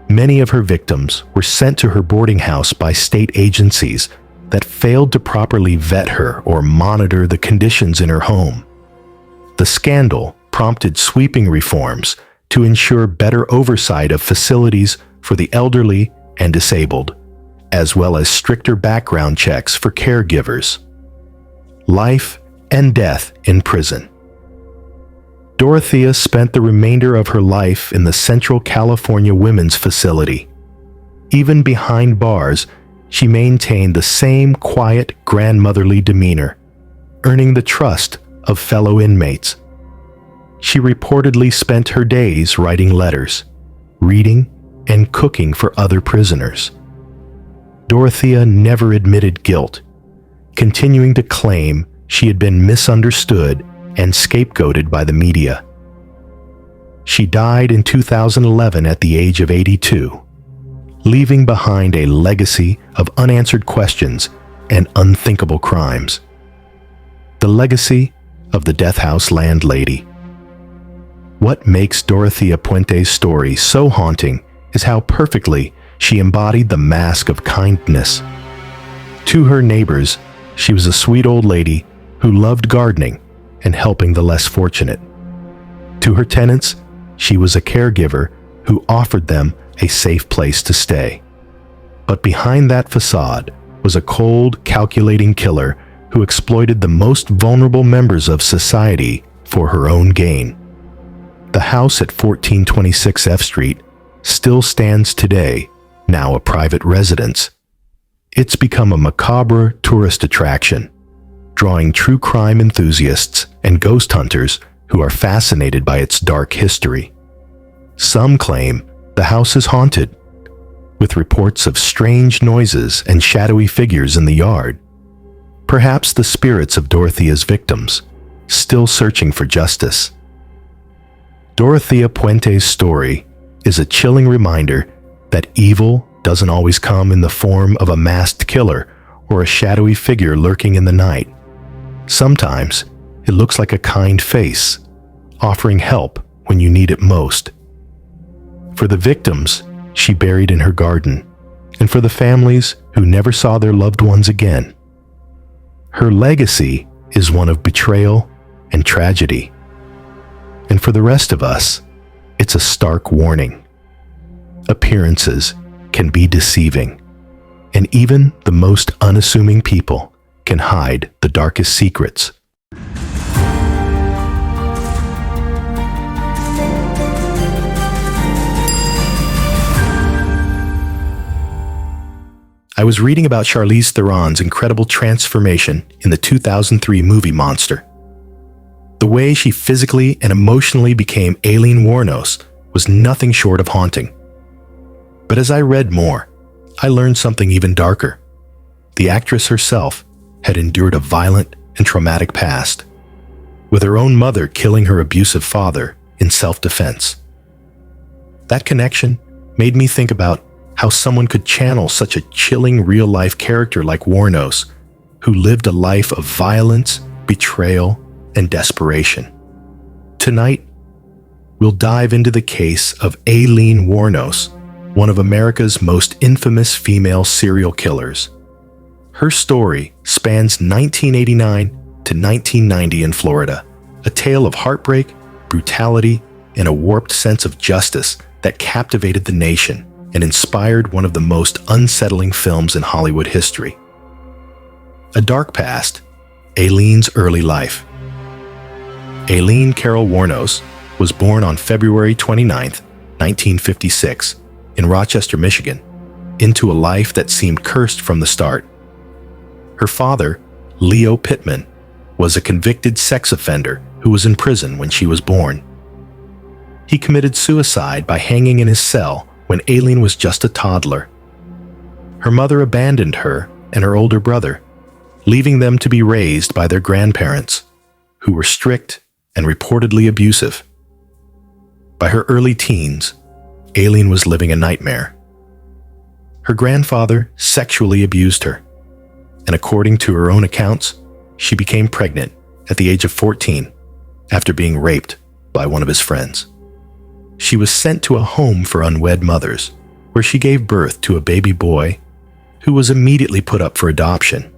Many of her victims were sent to her boarding house by state agencies that failed to properly vet her or monitor the conditions in her home. The scandal prompted sweeping reforms to ensure better oversight of facilities for the elderly and disabled, as well as stricter background checks for caregivers. Life and death in prison. Dorothea spent the remainder of her life in the Central California Women's Facility. Even behind bars, she maintained the same quiet, grandmotherly demeanor, earning the trust of fellow inmates. She reportedly spent her days writing letters, reading, and cooking for other prisoners. Dorothea never admitted guilt, continuing to claim she had been misunderstood and scapegoated by the media. She died in 2011 at the age of 82, leaving behind a legacy of unanswered questions and unthinkable crimes. The legacy of the death house landlady. What makes Dorothea Puente's story so haunting is how perfectly she embodied the mask of kindness. To her neighbors, she was a sweet old lady who loved gardening and helping the less fortunate. To her tenants, she was a caregiver who offered them a safe place to stay. But behind that facade was a cold, calculating killer who exploited the most vulnerable members of society for her own gain. The house at 1426 F Street still stands today, now a private residence. It's become a macabre tourist attraction, drawing true crime enthusiasts and ghost hunters who are fascinated by its dark history. Some claim the house is haunted, with reports of strange noises and shadowy figures in the yard. Perhaps the spirits of Dorothea's victims, still searching for justice. Dorothea Puente's story is a chilling reminder that evil doesn't always come in the form of a masked killer or a shadowy figure lurking in the night. Sometimes it looks like a kind face, offering help when you need it most. For the victims she buried in her garden, and for the families who never saw their loved ones again, her legacy is one of betrayal and tragedy. And for the rest of us, it's a stark warning. Appearances can be deceiving, and even the most unassuming people can hide the darkest secrets. I was reading about Charlize Theron's incredible transformation in the 2003 movie Monster. The way she physically and emotionally became Aileen Wuornos was nothing short of haunting. But as I read more, I learned something even darker. The actress herself had endured a violent and traumatic past, with her own mother killing her abusive father in self-defense. That connection made me think about how someone could channel such a chilling real-life character like Wuornos, who lived a life of violence, betrayal, and desperation. Tonight, we'll dive into the case of Aileen Wuornos, one of America's most infamous female serial killers. Her story spans 1989 to 1990 in Florida, a tale of heartbreak, brutality, and a warped sense of justice that captivated the nation and inspired one of the most unsettling films in Hollywood history. A dark past, Aileen's early life. Aileen Carol Wuornos was born on February 29, 1956, in Rochester, Michigan, into a life that seemed cursed from the start. Her father, Leo Pittman, was a convicted sex offender who was in prison when she was born. He committed suicide by hanging in his cell when Aileen was just a toddler. Her mother abandoned her and her older brother, leaving them to be raised by their grandparents, who were strict and reportedly abusive. By her early teens, Aileen was living a nightmare. Her grandfather sexually abused her, and according to her own accounts, she became pregnant at the age of 14 after being raped by one of his friends. She was sent to a home for unwed mothers, where she gave birth to a baby boy who was immediately put up for adoption.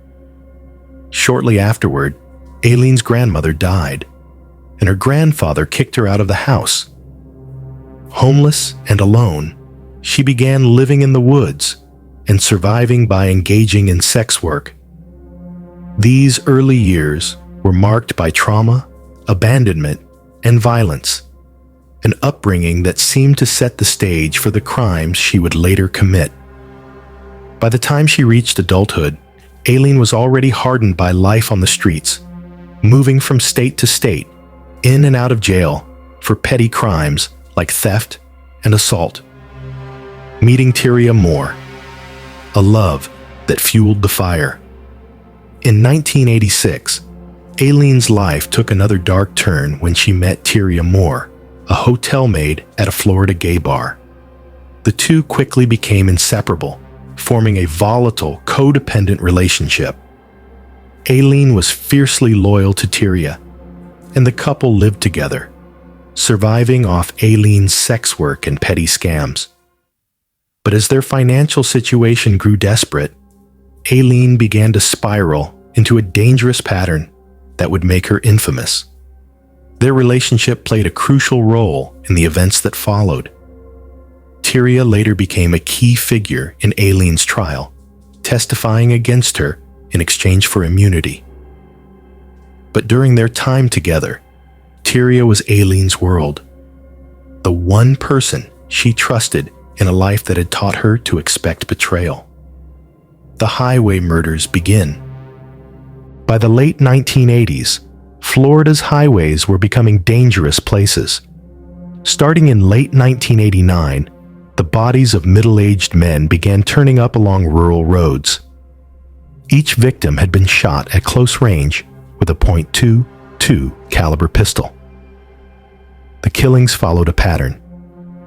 Shortly afterward, Aileen's grandmother died, and her grandfather kicked her out of the house. Homeless and alone, she began living in the woods and surviving by engaging in sex work. These early years were marked by trauma, abandonment, and violence, an upbringing that seemed to set the stage for the crimes she would later commit. By the time she reached adulthood, Aileen was already hardened by life on the streets, moving from state to state, in and out of jail for petty crimes like theft and assault. Meeting Tyria Moore, a love that fueled the fire. In 1986, Aileen's life took another dark turn when she met Tyria Moore, a hotel maid at a Florida gay bar. The two quickly became inseparable, forming a volatile, codependent relationship. Aileen was fiercely loyal to Tyria, and the couple lived together, surviving off Aileen's sex work and petty scams. But as their financial situation grew desperate, Aileen began to spiral into a dangerous pattern that would make her infamous. Their relationship played a crucial role in the events that followed. Tyria later became a key figure in Aileen's trial, testifying against her in exchange for immunity. But during their time together, Tyria was Aileen's world, the one person she trusted in a life that had taught her to expect betrayal. The highway murders begin. By the late 1980s, Florida's highways were becoming dangerous places. Starting in late 1989, the bodies of middle-aged men began turning up along rural roads. Each victim had been shot at close range with a .22 caliber pistol. The killings followed a pattern.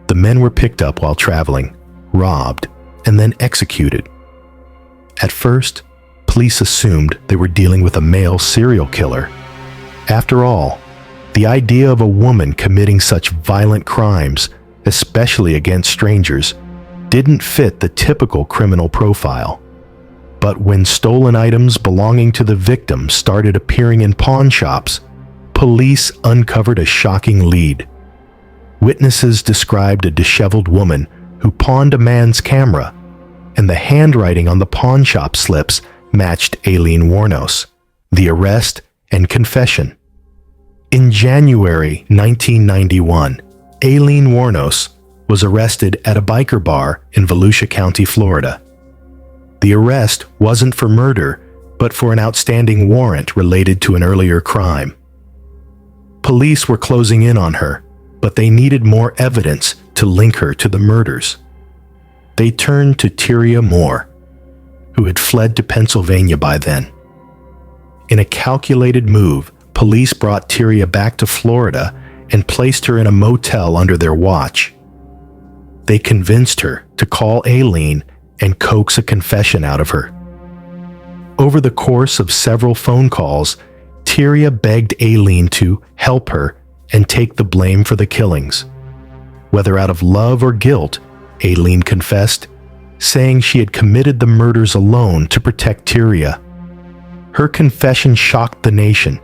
The men were picked up while traveling, robbed, and then executed. At first, police assumed they were dealing with a male serial killer. After all, the idea of a woman committing such violent crimes, especially against strangers, didn't fit the typical criminal profile. But when stolen items belonging to the victim started appearing in pawn shops, police uncovered a shocking lead. Witnesses described a disheveled woman who pawned a man's camera, and the handwriting on the pawn shop slips matched Aileen Wuornos, the arrest and confession. In January 1991, Aileen Wuornos was arrested at a biker bar in Volusia County, Florida. The arrest wasn't for murder, but for an outstanding warrant related to an earlier crime. Police were closing in on her, but they needed more evidence to link her to the murders. They turned to Tyria Moore, who had fled to Pennsylvania by then. In a calculated move, police brought Tyria back to Florida and placed her in a motel under their watch. They convinced her to call Aileen and coax a confession out of her. Over the course of several phone calls, Tyria begged Aileen to help her and take the blame for the killings. Whether out of love or guilt, Aileen confessed, saying she had committed the murders alone to protect Tyria. Her confession shocked the nation.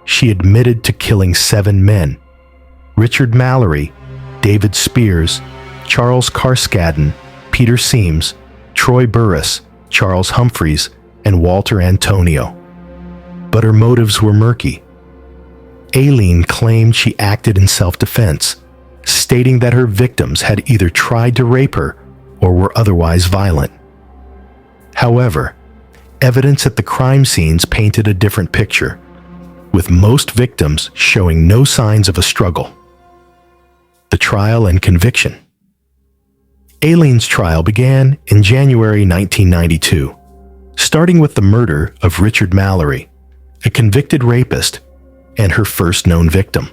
She admitted to killing 7 men: Richard Mallory, David Spears, Charles Carskadden, Peter Seams, Troy Burris, Charles Humphreys, and Walter Antonio. But her motives were murky. Aileen claimed she acted in self-defense, stating that her victims had either tried to rape her or were otherwise violent. However, evidence at the crime scenes painted a different picture, with most victims showing no signs of a struggle. The trial and conviction. Aileen's trial began in January 1992, starting with the murder of Richard Mallory, a convicted rapist and her first known victim.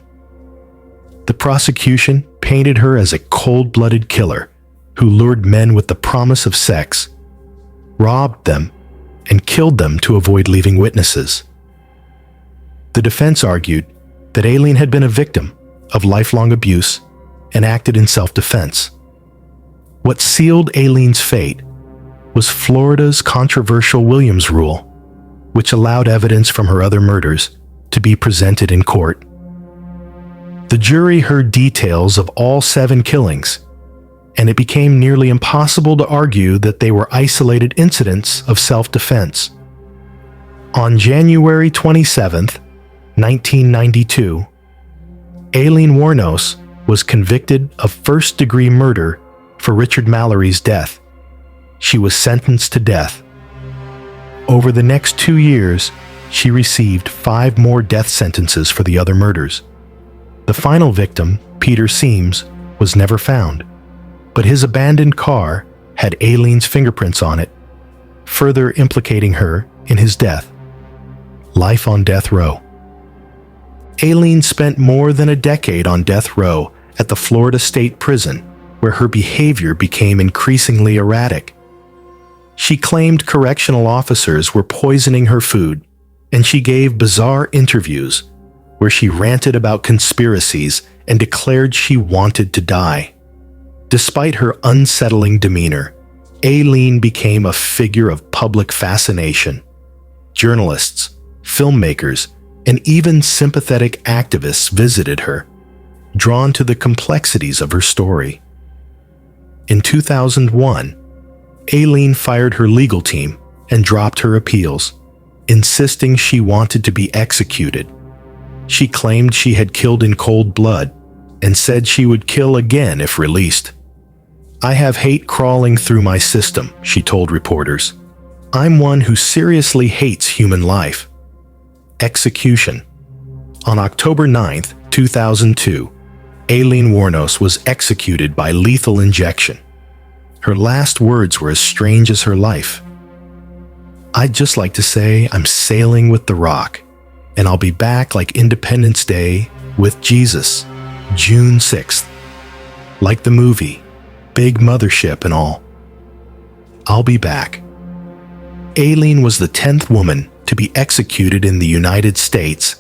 The prosecution painted her as a cold-blooded killer who lured men with the promise of sex, robbed them, and killed them to avoid leaving witnesses. The defense argued that Aileen had been a victim of lifelong abuse and acted in self-defense. What sealed Aileen's fate was Florida's controversial Williams Rule, which allowed evidence from her other murders to be presented in court. The jury heard details of all 7 killings, and it became nearly impossible to argue that they were isolated incidents of self-defense. On January 27, 1992, Aileen Wuornos was convicted of first-degree murder for Richard Mallory's death. She was sentenced to death. Over the next 2 years, she received 5 more death sentences for the other murders. The final victim, Peter Seams, was never found, but his abandoned car had Aileen's fingerprints on it, further implicating her in his death. Life on death row. Aileen spent more than a decade on death row at the Florida State Prison, where her behavior became increasingly erratic. She claimed correctional officers were poisoning her food, and she gave bizarre interviews where she ranted about conspiracies and declared she wanted to die. Despite her unsettling demeanor, Aileen became a figure of public fascination. Journalists, filmmakers, and even sympathetic activists visited her, drawn to the complexities of her story. In 2001, Aileen fired her legal team and dropped her appeals, insisting she wanted to be executed. She claimed she had killed in cold blood and said she would kill again if released. "I have hate crawling through my system," she told reporters. "I'm one who seriously hates human life." Execution. On October 9, 2002, Aileen Wuornos was executed by lethal injection. Her last words were as strange as her life. "I'd just like to say I'm sailing with the rock, and I'll be back like Independence Day with Jesus, June 6th. Like the movie, big mothership and all. I'll be back." Aileen was the 10th woman to be executed in the United States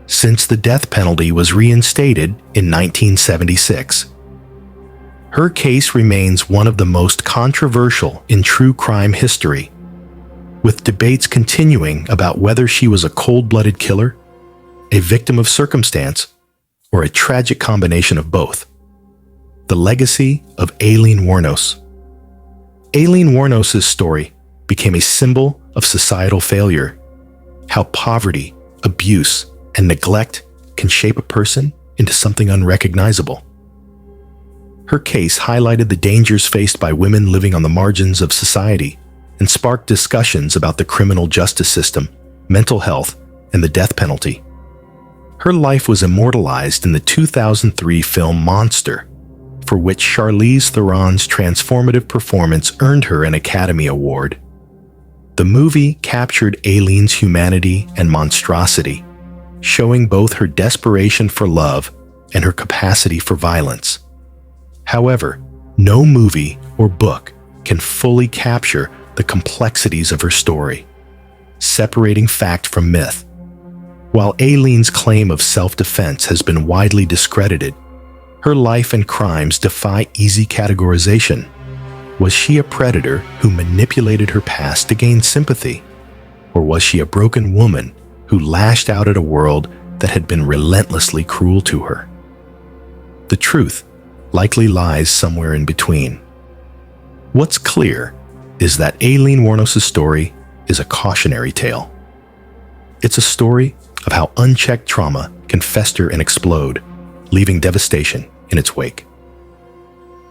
since the death penalty was reinstated in 1976. Her case remains one of the most controversial in true crime history, with debates continuing about whether she was a cold-blooded killer, a victim of circumstance, or a tragic combination of both. The legacy of Aileen Wuornos. Aileen Wuornos' story became a symbol of societal failure, how poverty, abuse, and neglect can shape a person into something unrecognizable. Her case highlighted the dangers faced by women living on the margins of society and sparked discussions about the criminal justice system, mental health, and the death penalty. Her life was immortalized in the 2003 film Monster, for which Charlize Theron's transformative performance earned her an Academy Award. The movie captured Aileen's humanity and monstrosity, showing both her desperation for love and her capacity for violence. However, no movie or book can fully capture the complexities of her story, separating fact from myth. While Aileen's claim of self-defense has been widely discredited, her life and crimes defy easy categorization. Was she a predator who manipulated her past to gain sympathy? Or was she a broken woman who lashed out at a world that had been relentlessly cruel to her? The truth likely lies somewhere in between. What's clear is that Aileen Wuornos' story is a cautionary tale. It's a story of how unchecked trauma can fester and explode, leaving devastation in its wake.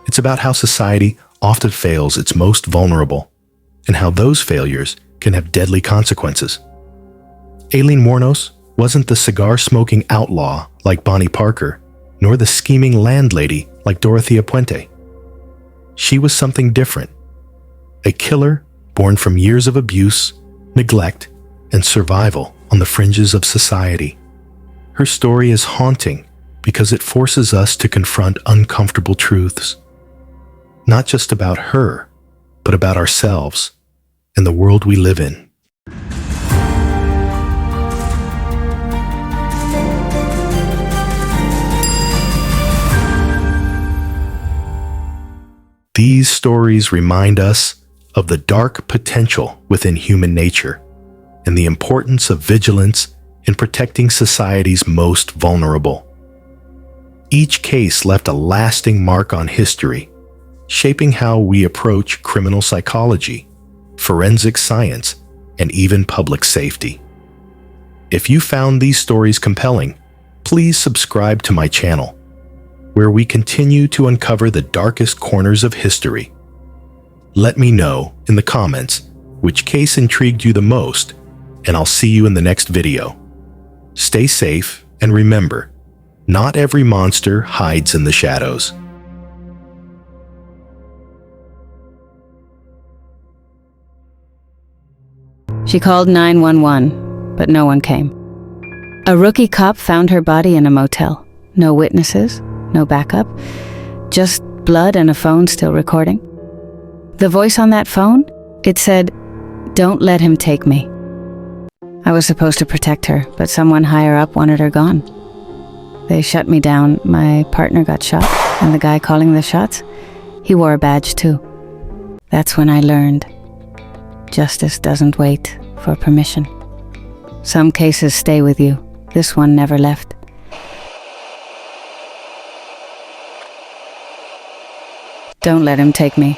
It's about how society often fails its most vulnerable, and how those failures can have deadly consequences. Aileen Wuornos wasn't the cigar-smoking outlaw like Bonnie Parker, nor the scheming landlady like Dorothea Puente. She was something different. A killer born from years of abuse, neglect, and survival on the fringes of society. Her story is haunting because it forces us to confront uncomfortable truths, not just about her, but about ourselves and the world we live in. These stories remind us of the dark potential within human nature and the importance of vigilance in protecting society's most vulnerable. Each case left a lasting mark on history, shaping how we approach criminal psychology, forensic science, and even public safety. If you found these stories compelling, please subscribe to my channel, where we continue to uncover the darkest corners of history. Let me know in the comments which case intrigued you the most, and I'll see you in the next video. Stay safe, and remember, not every monster hides in the shadows. She called 911, but no one came. A rookie cop found her body in a motel. No witnesses, no backup, just blood and a phone still recording. The voice on that phone? It said, "Don't let him take me." I was supposed to protect her, but someone higher up wanted her gone. They shut me down. My partner got shot, and the guy calling the shots, he wore a badge too. That's when I learned justice doesn't wait for permission. Some cases stay with you. This one never left. Don't let him take me.